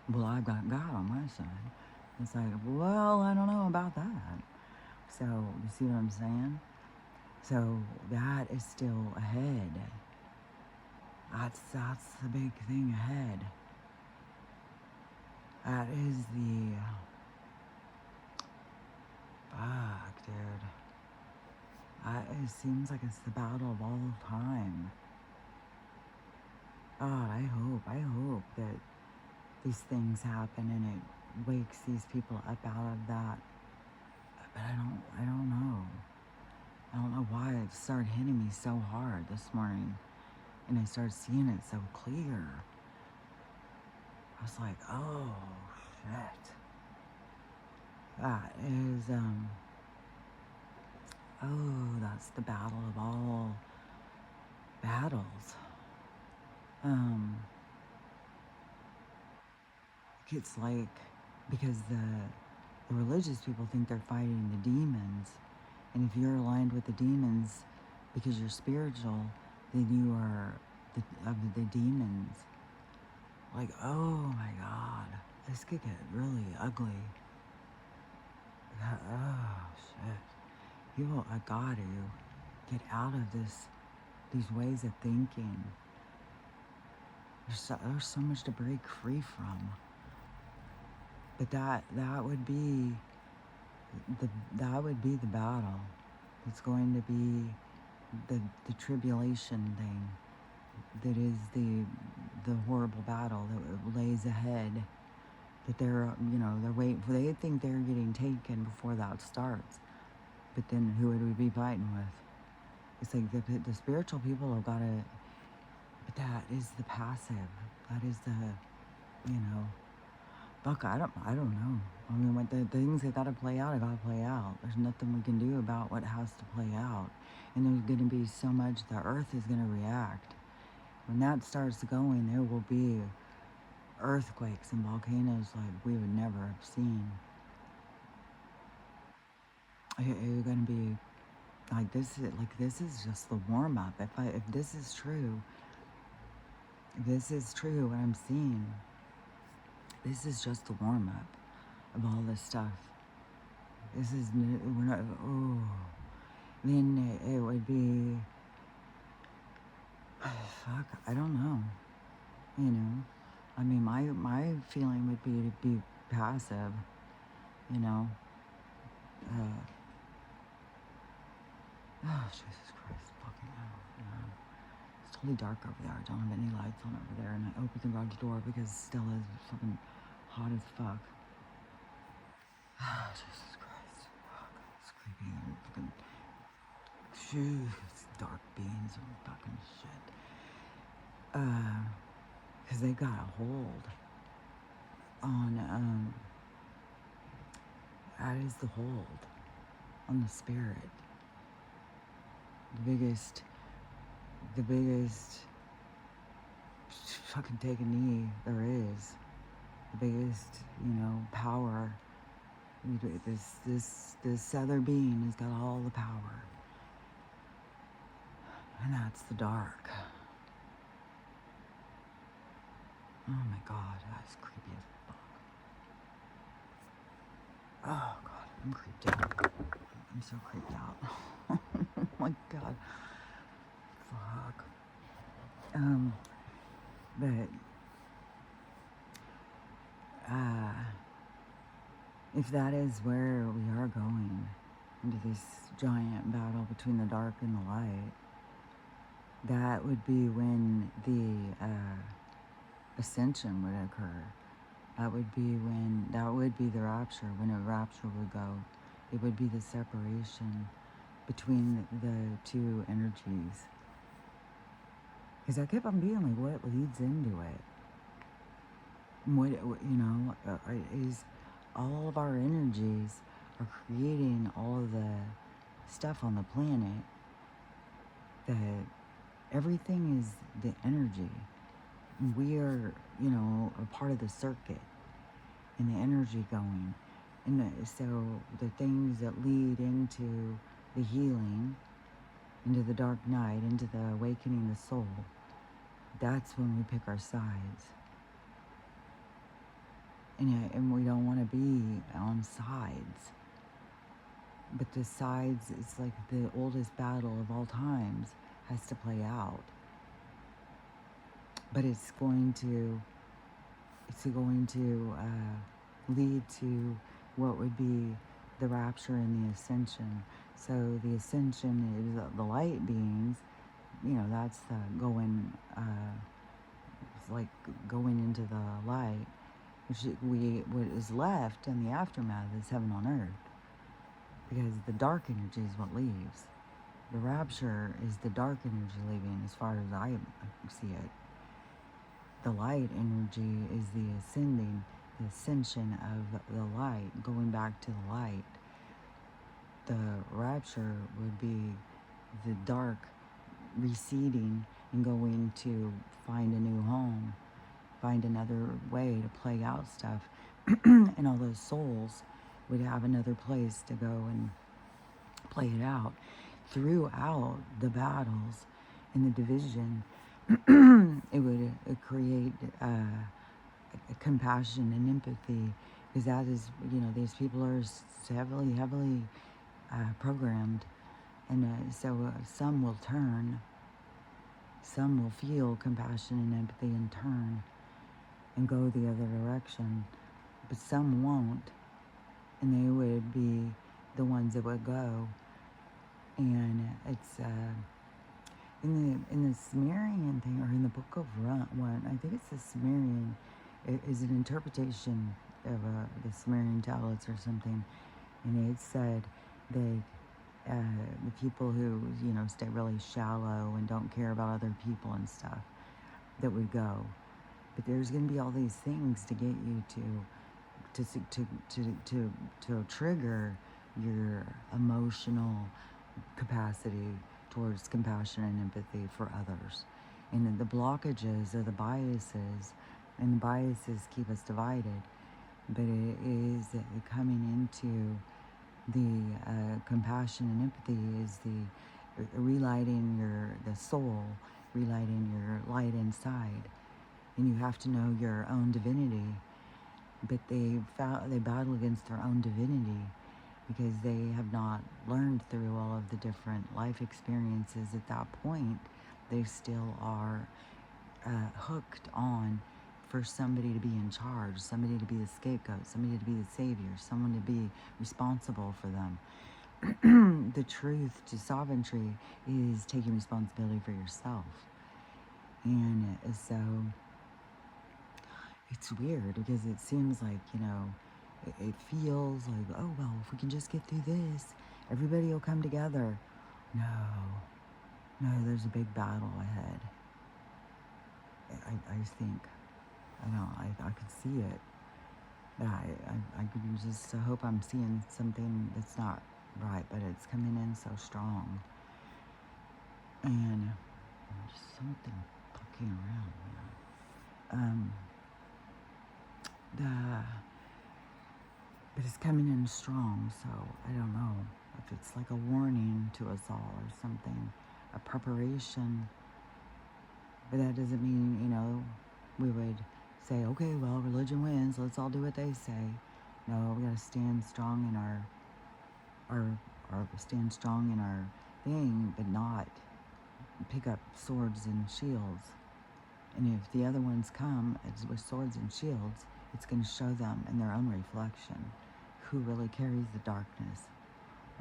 Well, I've got God on my side. It's like, well, I don't know about that. So, you see what I'm saying? So, that is still ahead. That's the big thing ahead. That is the... Fuck, dude. It seems like it's the battle of all time. God, I hope that these things happen and it wakes these people up out of that. But I don't know. I don't know why it started hitting me so hard this morning. And I started seeing it so clear. I was like, oh, shit. That is, that's the battle of all battles. It's like, because the religious people think they're fighting the demons. And if you're aligned with the demons because you're spiritual, then you are of the demons. Like, oh my God, this could get really ugly. Oh, shit. People, I gotta get out of these ways of thinking. There's so much to break free from. But that would be the battle. It's going to be the tribulation thing. That is the horrible battle that lays ahead. That they're waiting for. They think they're getting taken before that starts. But then who would we be fighting with? It's like the spiritual people have got to. But that is the passive. That is the, fuck, I don't know. I mean, what the things that gotta play out, I gotta play out. There's nothing we can do about what has to play out. And there's gonna be so much the earth is gonna react. When that starts going, there will be earthquakes and volcanoes like we would never have seen. It's gonna be like this. This is just the warm up. If this is true, what I'm seeing. This is just the warm up of all this stuff. We're not. Oh, then it would be. Fuck, I don't know. I mean, my feeling would be to be passive. Oh, Jesus Christ, fucking hell. It's totally dark over there. I don't have any lights on over there, and I opened the garage door because it still is fucking hot as fuck. Oh, Jesus Christ. Fuck, it's creepy. Fucking, it's dark beans and fucking shit. Because they got a hold on, that is the hold on the spirit. The biggest fucking take a knee there is. The biggest, power. This other being has got all the power. And that's the dark. Oh my God, that's creepy as fuck. Oh God, I'm creeped out. I'm so creeped out. Oh my God. Fuck. But if that is where we are going, into this giant battle between the dark and the light, that would be when the ascension would occur. That would be the rapture, when a rapture would go. It would be the separation between the two energies. Because I kept on being like, what leads into it? What, is all of our energies are creating all of the stuff on the planet, that everything is the energy. We are, a part of the circuit. and the energy going. And so the things that lead into the healing, into the dark night, into the awakening the soul, that's when we pick our sides. And we don't want to be on sides. But the sides, it's like the oldest battle of all times has to play out. But it's going to lead to what would be the rapture and the ascension. So the ascension is the light beings, that's the going, it's like going into the light, what is left in the aftermath is heaven on earth, because the dark energy is what leaves. The rapture is the dark energy leaving, as far as I see it. The light energy is the ascension of the light, going back to the light. The rapture would be the dark receding and going to find a new home, find another way to play out stuff. And all those souls would have another place to go and play it out. Throughout the battles and the division, it would create compassion and empathy, because that is, these people are heavily programmed. And so some will turn, some will feel compassion and empathy and turn and go the other direction, but some won't, and they would be the ones that would go. And it's in the Sumerian thing, or in the Book of one, I think it's the Sumerian, it is an interpretation of the Sumerian tablets or something, and it said they the people who stay really shallow and don't care about other people and stuff, that would go. But there's going to be all these things to get you to trigger your emotional capacity towards compassion and empathy for others. And the blockages are the biases, and the biases keep us divided. But it is coming into the compassion and empathy is the relighting the soul, relighting your light inside. And you have to know your own divinity. But they battle against their own divinity, because they have not learned through all of the different life experiences at that point. They still are hooked on for somebody to be in charge, somebody to be the scapegoat, somebody to be the savior, someone to be responsible for them. The truth to sovereignty is taking responsibility for yourself. And so it's weird, because it seems like, it feels like, oh, well, if we can just get through this, everybody will come together. No, there's a big battle ahead. I think, I could see it. But I could just hope I'm seeing something that's not right, but it's coming in so strong. And there's something poking around, but it's coming in strong, so I don't know if it's like a warning to us all or something, a preparation. But that doesn't mean, we would say, okay, well, religion wins, let's all do what they say. No, we gotta stand strong in stand strong in our thing, but not pick up swords and shields. And if the other ones come with swords and shields, it's going to show them in their own reflection who really carries the darkness.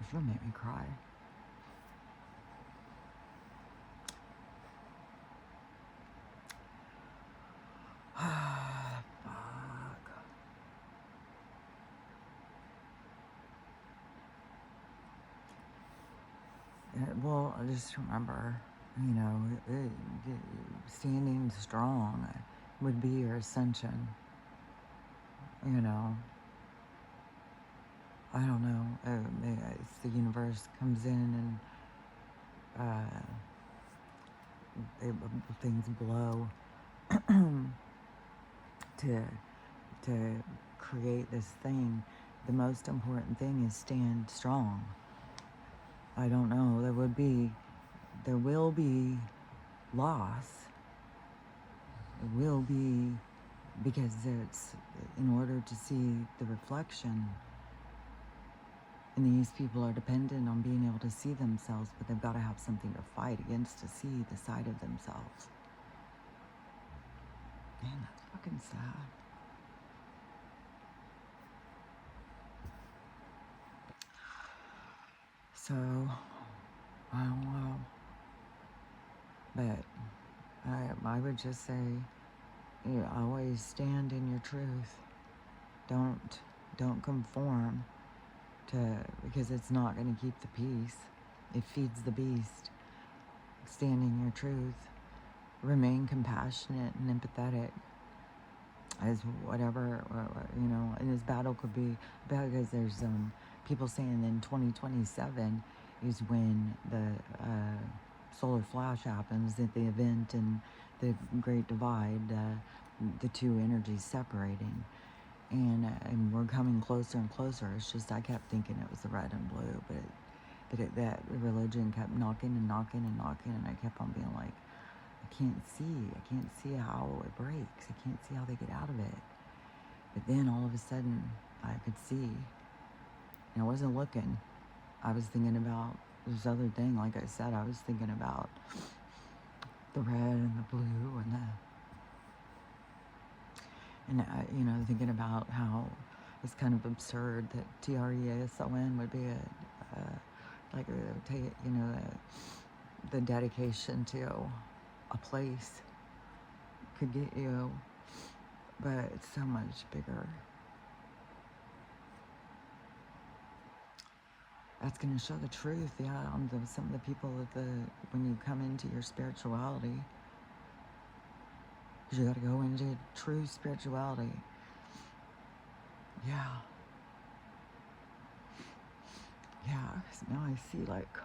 It's going to make me cry. Fuck. Well, I just remember, standing strong would be your ascension. I don't know. It's the universe comes in and things blow to create this thing. The most important thing is stand strong. I don't know. There will be loss. It will be, because it's in order to see the reflection. And these people are dependent on being able to see themselves, but they've got to have something to fight against to see the side of themselves. Man, that's fucking sad. So, I don't know. But I would just say, you always stand in your truth. Don't conform to, because it's not going to keep the peace. It feeds the beast. Stand in your truth. Remain compassionate and empathetic as whatever, and this battle could be, because there's people saying in 2027 is when the solar flash happens, at the event and the Great Divide, the two energies separating, and we're coming closer and closer. It's just I kept thinking it was the red and blue, but that religion kept knocking and knocking and knocking, and I kept on being like, I can't see how it breaks. I can't see how they get out of it. But then all of a sudden, I could see. And I wasn't looking. I was thinking about this other thing. Like I said, I was thinking about the red and the blue thinking about how it's kind of absurd that TREASON would be the dedication to a place could get you, but it's so much bigger. That's going to show the truth, on some of the people when you come into your spirituality. Because you got to go into true spirituality. Yeah. Yeah, 'cause now I see, like,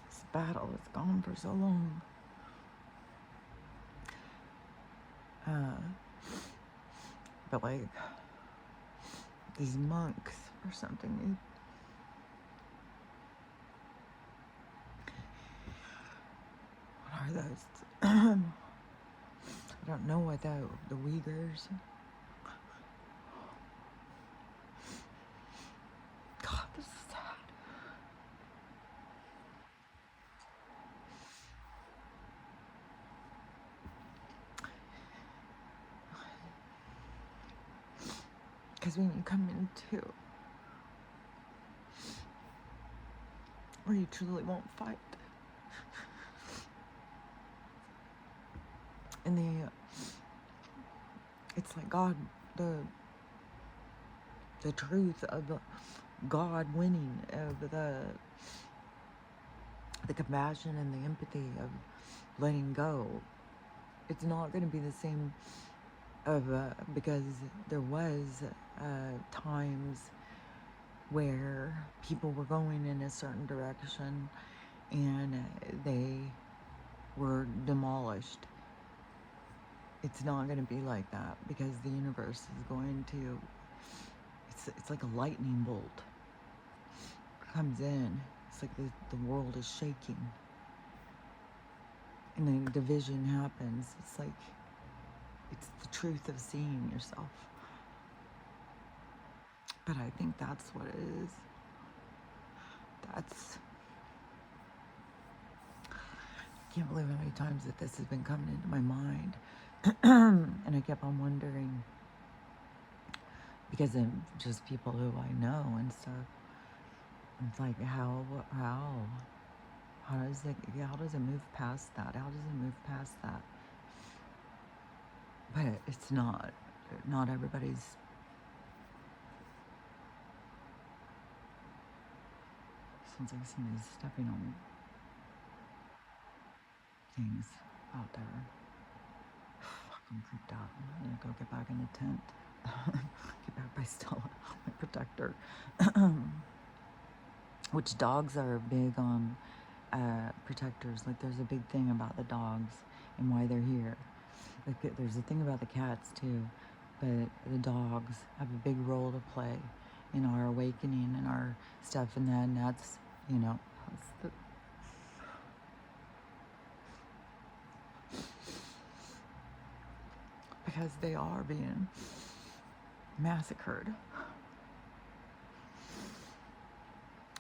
this battle has gone for so long. But like, these monks or something, what are those? I don't know what the Uyghurs. God, this is sad. Because when you come into where you truly won't fight, and it's like God, the truth of God winning, of the compassion and the empathy of letting go. It's not going to be the same because there was times where people were going in a certain direction and they were demolished. It's not going to be like that, because the universe is going to, it's like a lightning bolt comes in. It's like the world is shaking, and then division happens. It's like, it's the truth of seeing yourself. But I think that's what it is. I can't believe how many times that this has been coming into my mind. And I kept on wondering, because of just people who I know and stuff. It's like, how does it move past that? How does it move past that? But it's not everybody's. Sounds like somebody's stepping on things out there. I'm creeped out. I'm gonna go get back in the tent. Get back by Stella, my protector. Which dogs are big on protectors. Like, there's a big thing about the dogs. and why they're here. Like, there's a thing about the cats too, but the dogs have a big role to play in our awakening and our stuff, and that's, you know, that's the, because they are being massacred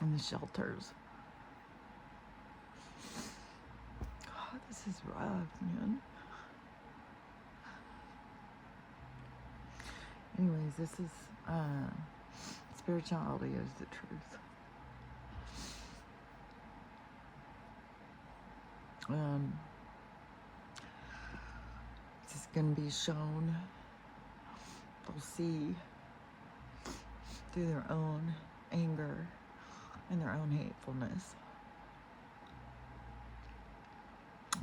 in the shelters. God, this is rough, man. Anyways, this is spirituality is the truth. It's just going to be shown. They'll see through their own anger and their own hatefulness.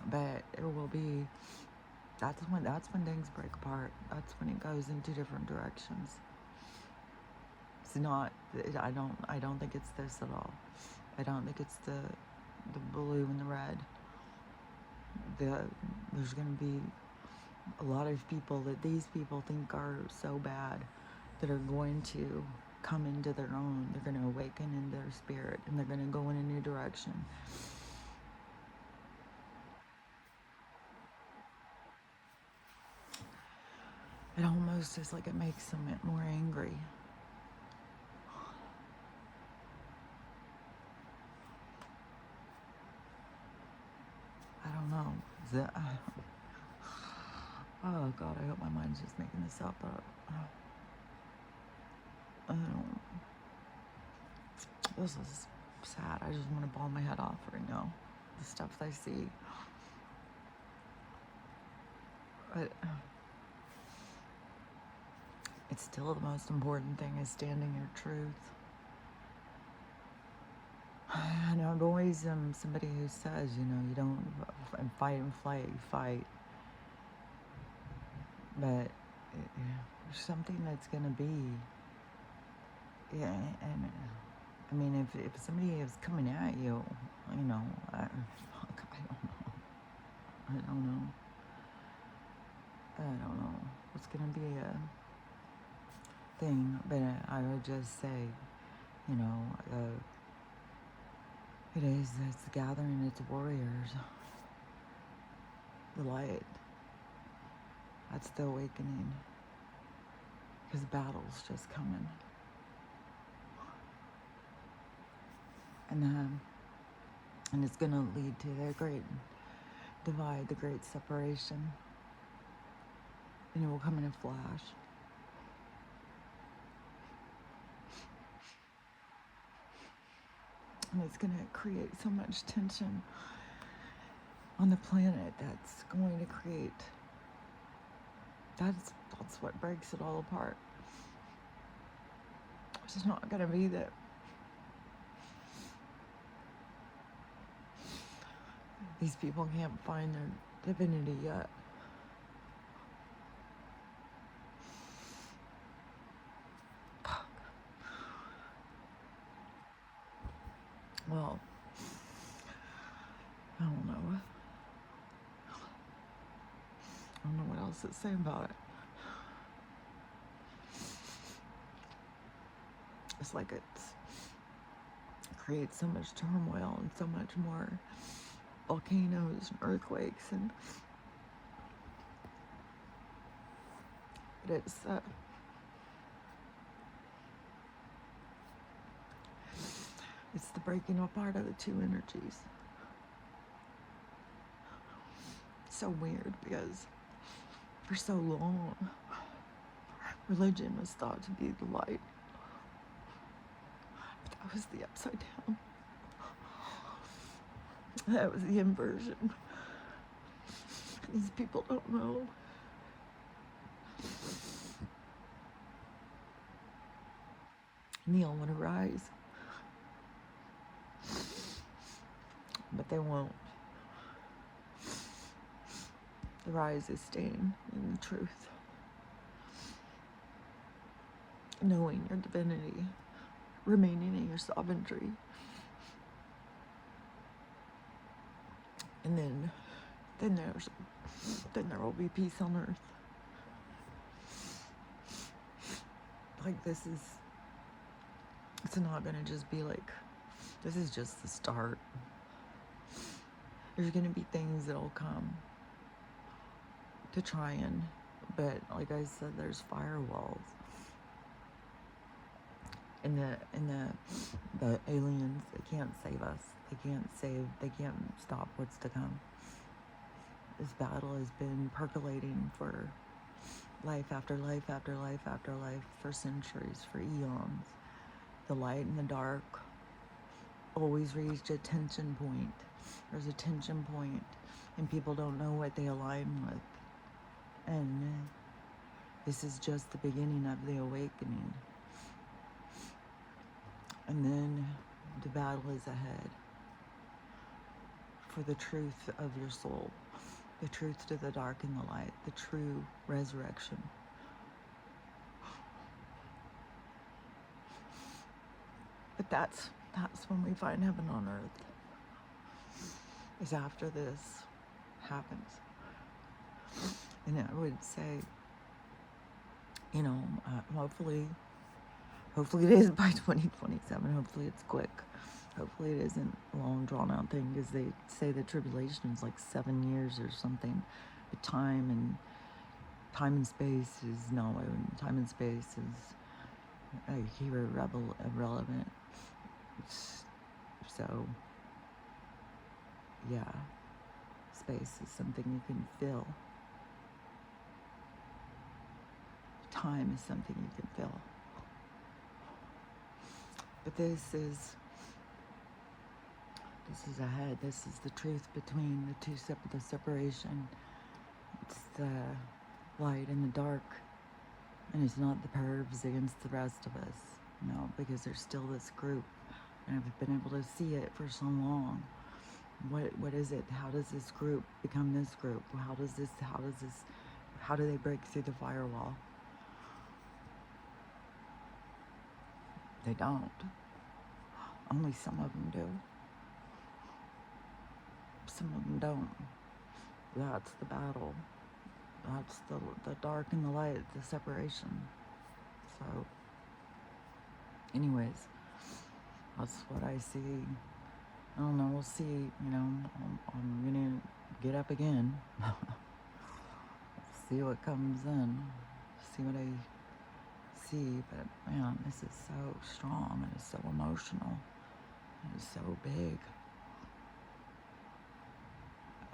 But there will be, that's when things break apart. That's when it goes into different directions. It's not, I don't think it's this at all. I don't think it's the blue and the red. There's going to be a lot of people that these people think are so bad that are going to come into their own. They're going to awaken in their spirit, and they're going to go in a new direction. It almost is like it makes them more angry. I don't know. Is that, oh God, I hope my mind's just making this up, but I don't. This is sad. I just want to ball my head off right now. The stuff I see. But it's still the most important thing is standing your truth. And I'm always somebody who says, you know, you don't fight and flight, you fight. But there's something that's going to be, yeah, and I mean, if somebody is coming at you, you know, I don't know. It's going to be a thing, but I would just say, you know, it's gathering its warriors. The light. That's the awakening. Because battle's just coming. And it's going to lead to the great divide, the great separation. And it will come in a flash. And it's going to create so much tension on the planet that's going to create, that's what breaks it all apart. It's just not going to be that these people can't find their divinity yet. Well, I don't know. I don't know what else to say about it. It's like it creates so much turmoil and so much more volcanoes and earthquakes, and it's the breaking apart of the two energies. It's so weird because for so long religion was thought to be the light, but that was the upside down. That was the inversion. These people don't know. And they all want to rise. But they won't. The rise is staying in the truth. Knowing your divinity. Remaining in your sovereignty. And then then there will be peace on earth. Like, it's not gonna just be like, this is just the start. There's gonna be things that'll come to try but like I said, there's firewalls. And the aliens, they can't save us. They can't stop what's to come. This battle has been percolating for life after life after life after life, for centuries, for eons. The light and the dark always reached a tension point. There's a tension point, and people don't know what they align with. And this is just the beginning of the awakening. And then the battle is ahead for the truth of your soul, the truth to the dark and the light, the true resurrection. But that's when we find heaven on earth, is after this happens. And I would say, hopefully it is by 2027. Hopefully it's quick. Hopefully it isn't a long drawn out thing, because they say the tribulation is like 7 years or something. But time and space is no. Time and space is irrelevant. So yeah, space is something you can feel. Time is something you can feel. But this is ahead. This is the truth between the separation. It's the light and the dark. And it's not the pervs against the rest of us. No, because there's still this group. And I've been able to see it for so long. What is it? How does this group become this group? How do they break through the firewall? They don't. Only some of them do. Some of them don't. That's the battle. That's the dark and the light, the separation. So, anyways, that's what I see. I don't know, we'll see, I'm gonna get up again. See what comes in. See what I see, but man, this is so strong, and it's so emotional. It's so big.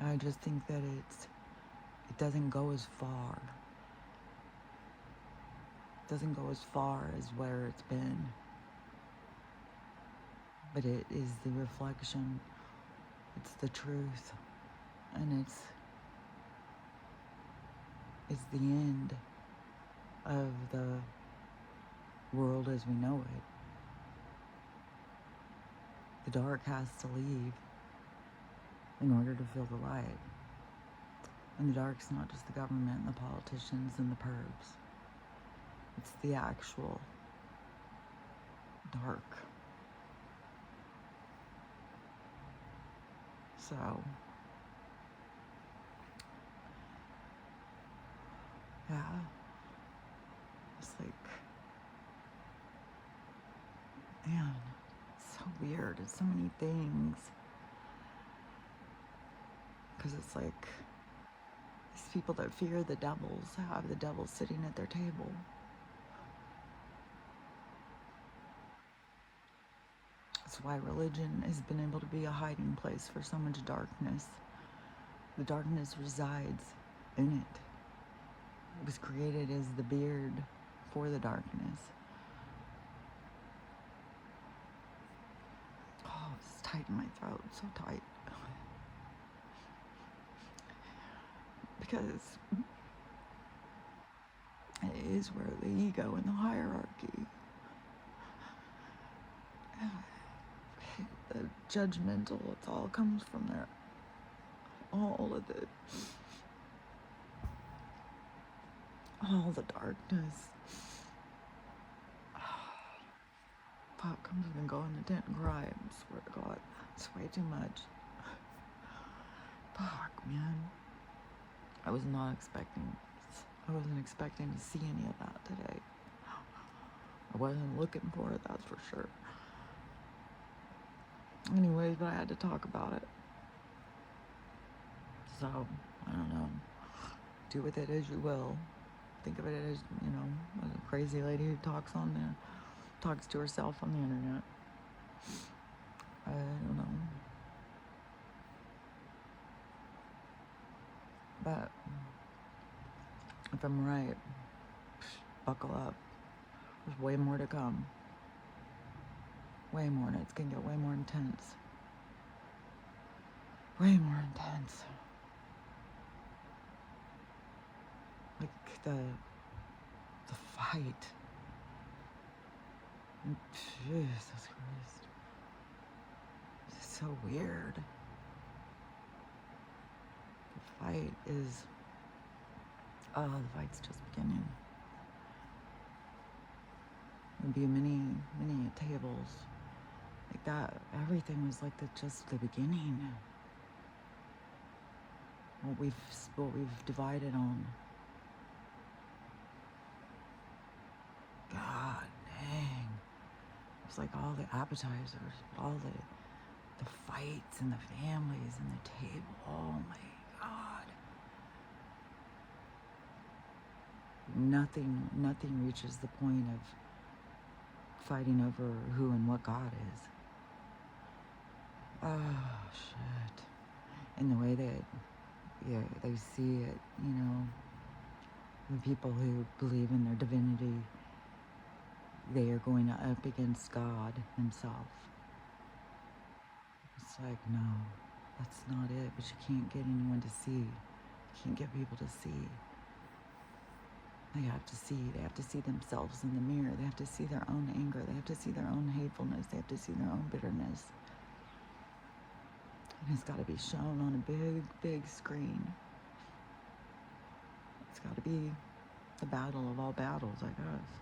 I just think that it doesn't go as far. It doesn't go as far as where it's been. But it is the reflection. It's the truth. And it's the end of the world as we know it. The dark has to leave in order to feel the light. And the dark's not just the government and the politicians and the pervs. It's the actual dark. So, yeah, it's like, man, it's so weird. It's so many things. Because it's like, these people that fear the devils have the devil sitting at their table. That's why religion has been able to be a hiding place for so much darkness. The darkness resides in it. It was created as the beard for the darkness. Oh, it's tight in my throat, so tight. Because it is where the ego and the hierarchy, the judgmental, it all comes from there. All the darkness. Fuck, I'm just gonna go in the tent and cry. I swear to God, it's way too much. Fuck, man. I was not expecting, I wasn't expecting to see any of that today. I wasn't looking for it, that's for sure. Anyways, but I had to talk about it. So, I don't know. Do with it as you will. Think of it as, a crazy lady who talks to herself on the internet. I don't know. But if I'm right, buckle up. There's way more to come. Way more, and it's gonna get way more intense. Way more intense. Like the fight. Jesus Christ. It's so weird. The fight is, the fight's just beginning. There'll be many tables like that. Everything was like just the beginning. What we've divided on. God dang. It's like all the appetizers, all the fights and the families and the table. Oh my God. Nothing reaches the point of fighting over who and what God is. Oh shit. And the way that they see it, the people who believe in their divinity, they are going up against God himself. It's like, no, that's not it. But you can't get anyone to see. You can't get people to see. They have to see. They have to see themselves in the mirror. They have to see their own anger. They have to see their own hatefulness. They have to see their own bitterness. And it's got to be shown on a big screen. It's got to be the battle of all battles, I guess.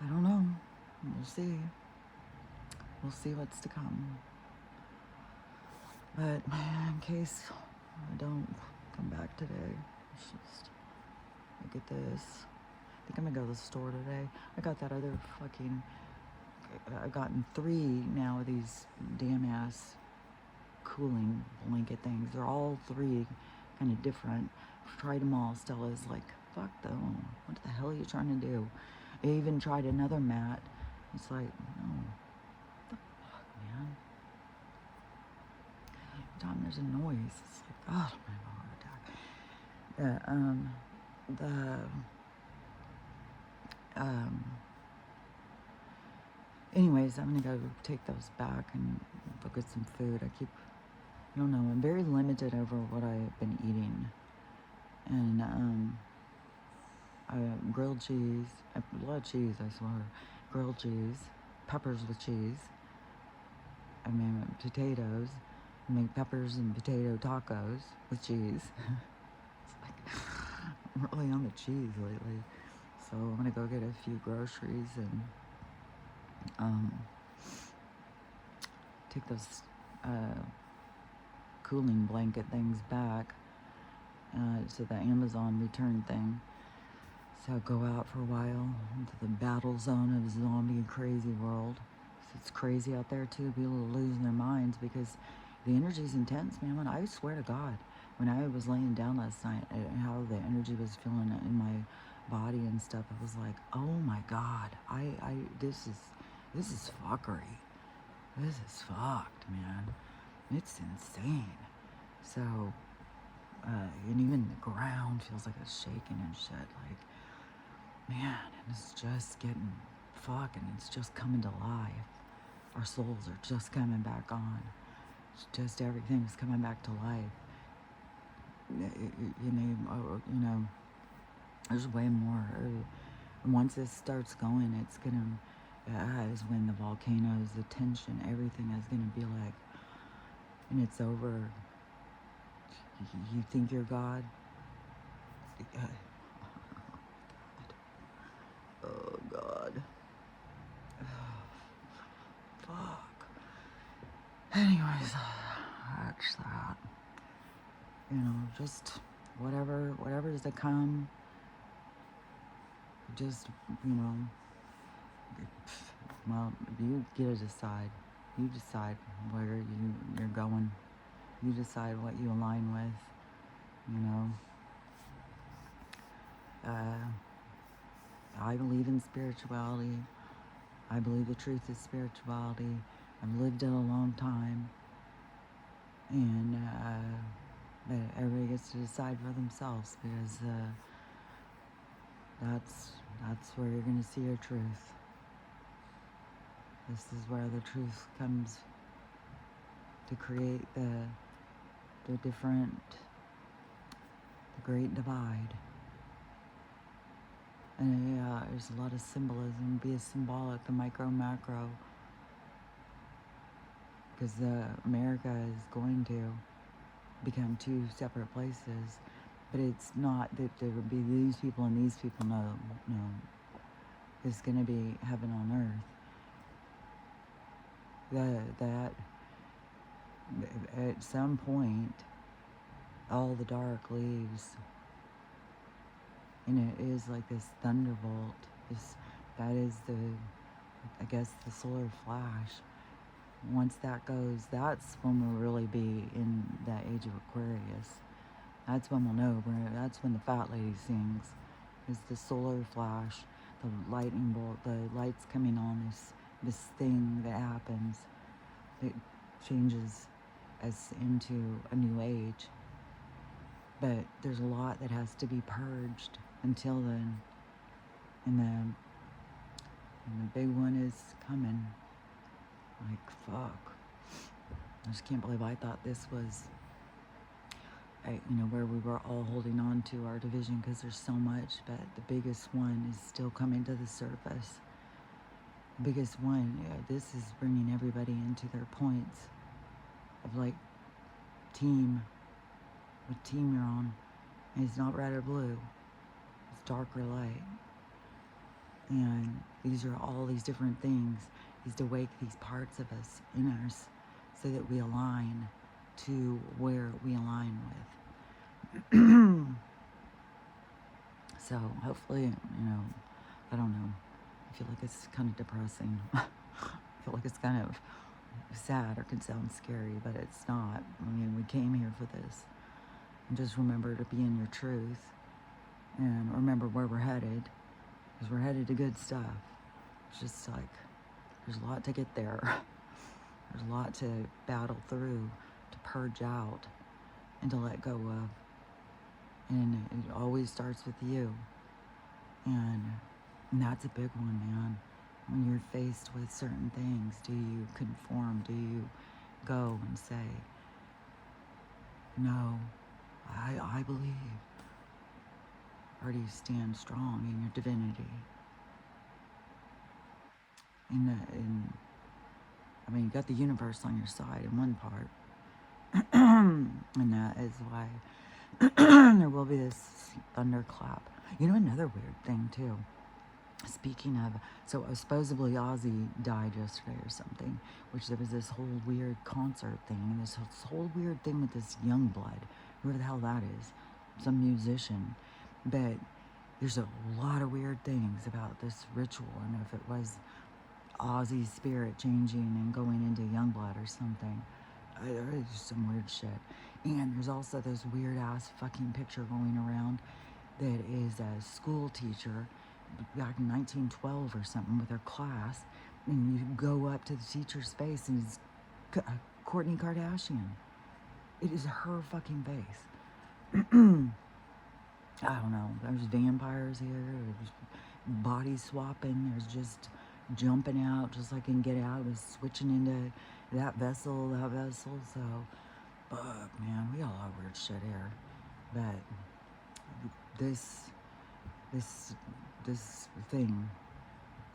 I don't know. We'll see. We'll see what's to come. But in case I don't come back today, it's just, look at this. I think I'm gonna go to the store today. I got that other I've gotten 3 now of these damn ass cooling blanket things. They're all 3 kind of different. I've tried them all. Stella's like, fuck them. What the hell are you trying to do? I even tried another mat. It's like, no. What the fuck, man? Every time there's a noise, it's like, God, I'm having a heart attack. Anyways, I'm gonna go take those back and go get some food. I'm very limited over what I've been eating. And, grilled cheese, a lot of cheese, I swear. Grilled cheese, peppers with cheese. Potatoes. I make peppers and potato tacos with cheese. It's like, I'm really on the cheese lately. So I'm gonna go get a few groceries and take those cooling blanket things back to the Amazon return thing. So go out for a while into the battle zone of zombie crazy world. It's crazy out there too. People are losing their minds because the energy's intense, man. I swear to God, when I was laying down last night, how the energy was feeling in my body and stuff, I was like, oh my God, this is fuckery. This is fucked, man. It's insane. So, and even the ground feels like it's shaking and shit. Like, man, and it's just getting fucking, it's just coming to life. Our souls are just coming back on. It's just everything's coming back to life. There's way more. And once this starts going, it's gonna, is when the volcanoes, the tension, everything is gonna be like, and it's over. You think you're God? Oh God. Fuck. Anyways, that's that. just whatever's to come, just, you know, well, you get to decide. You decide where you're going. You decide what you align with, you know. I believe in spirituality. I believe the truth is spirituality. I've lived it a long time. And but everybody gets to decide for themselves, because that's where you're going to see your truth. This is where the truth comes to create the great divide. And yeah, there's a lot of symbolism, be it symbolic, the micro, macro, because America is going to become two separate places, but it's not that there would be these people and these people. No, it's going to be heaven on earth. That at some point, all the dark leaves, and it is like this thunderbolt. That is I guess, the solar flash. Once that goes, that's when we'll really be in that age of Aquarius. That's when we'll know. That's when the fat lady sings. Is the solar flash, the lightning bolt, the lights coming on. This thing that happens. It changes us into a new age. But there's a lot that has to be purged until then. And the big one is coming. Like, fuck. I just can't believe I thought this was, where we were all holding on to our division, because there's so much, but the biggest one is still coming to the surface. The biggest one, this is bringing everybody into their points of, like, team, what team you're on. And it's not red or blue, it's dark or light. And these are all these different things, is to wake these parts of us in us so that we align to where we align with. So hopefully, I don't know. I feel like it's kind of depressing. I feel like it's kind of sad, or can sound scary, but it's not. I mean, we came here for this. And just remember to be in your truth, and remember where we're headed, because we're headed to good stuff. It's just like, there's a lot to get there. There's a lot to battle through, to purge out, and to let go of. And it always starts with you. And that's a big one, man. When you're faced with certain things, do you conform? Do you go and say, no, I believe? Or do you stand strong in your divinity? You got the universe on your side in one part. And that is why there will be this thunderclap. Another weird thing, too. Speaking of, so supposedly Ozzy died yesterday or something, which there was this whole weird concert thing, and this whole weird thing with this Youngblood, whoever the hell that is, some musician. But there's a lot of weird things about this ritual, and if it was Ozzy's spirit changing and going into Youngblood or something. There's some weird shit. And there's also this weird ass fucking picture going around that is a school teacher back in 1912 or something with her class, and you go up to the teacher's face and it's Kourtney Kardashian. It is her fucking face. I don't know. There's vampires here. There's body swapping. There's just jumping out, just like in Get Out. It was switching into that vessel. So, fuck, man, we got a lot of weird shit here. But this thing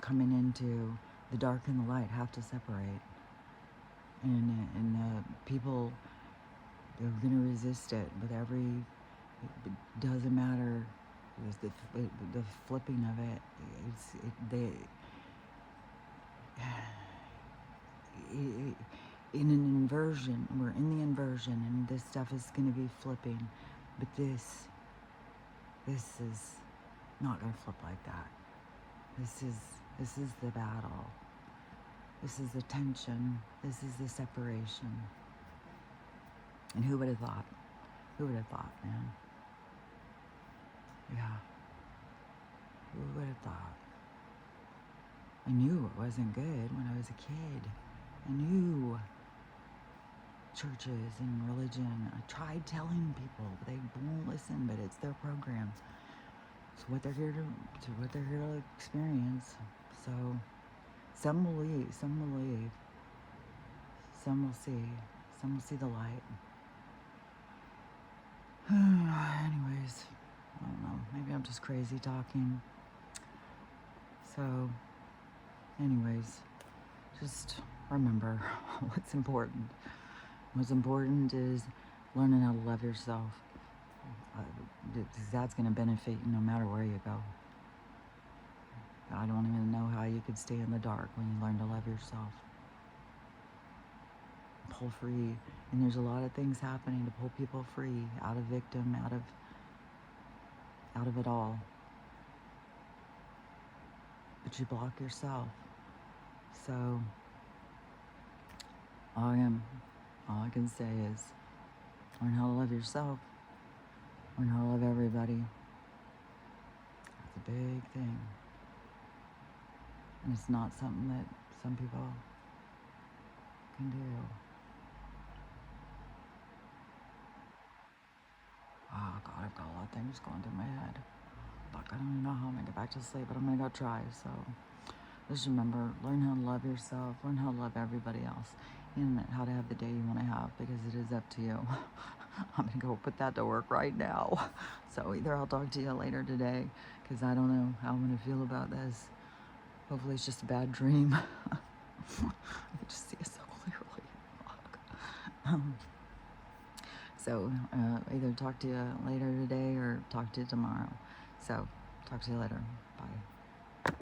coming into the dark and the light have to separate. And people, they're gonna resist it with every. It doesn't matter. The flipping of it. in an inversion. We're in the inversion, and this stuff is going to be flipping. But this is not going to flip like that. This is the battle. This is the tension. This is the separation. And who would have thought? Who would have thought, man? Yeah. Who would have thought? I knew it wasn't good when I was a kid. I knew churches and religion. I tried telling people, but they won't listen, but it's their program. It's what they're here to experience. So some will leave, some will leave. Some will see the light. Anyways, I don't know. Maybe I'm just crazy talking. So, anyways, just remember what's important. What's important is learning how to love yourself. That's going to benefit you no matter where you go. I don't even know how you could stay in the dark when you learn to love yourself. Pull free. And there's a lot of things happening to pull people free, out of victim, out of it all. But you block yourself. So all I can say is learn how to love yourself. Learn how to love everybody. It's a big thing. And it's not something that some people can do. Oh God, I've got a lot of things going through my head. Fuck, I don't even know how I'm gonna get back to sleep, but I'm gonna go try. So just remember, learn how to love yourself, learn how to love everybody else, and how to have the day you want to have, because it is up to you. I'm gonna go put that to work right now. So either I'll talk to you later today, because I don't know how I'm gonna feel about this. Hopefully it's just a bad dream. I can just see it so clearly. Fuck. So either talk to you later today or talk to you tomorrow. So talk to you later. Bye.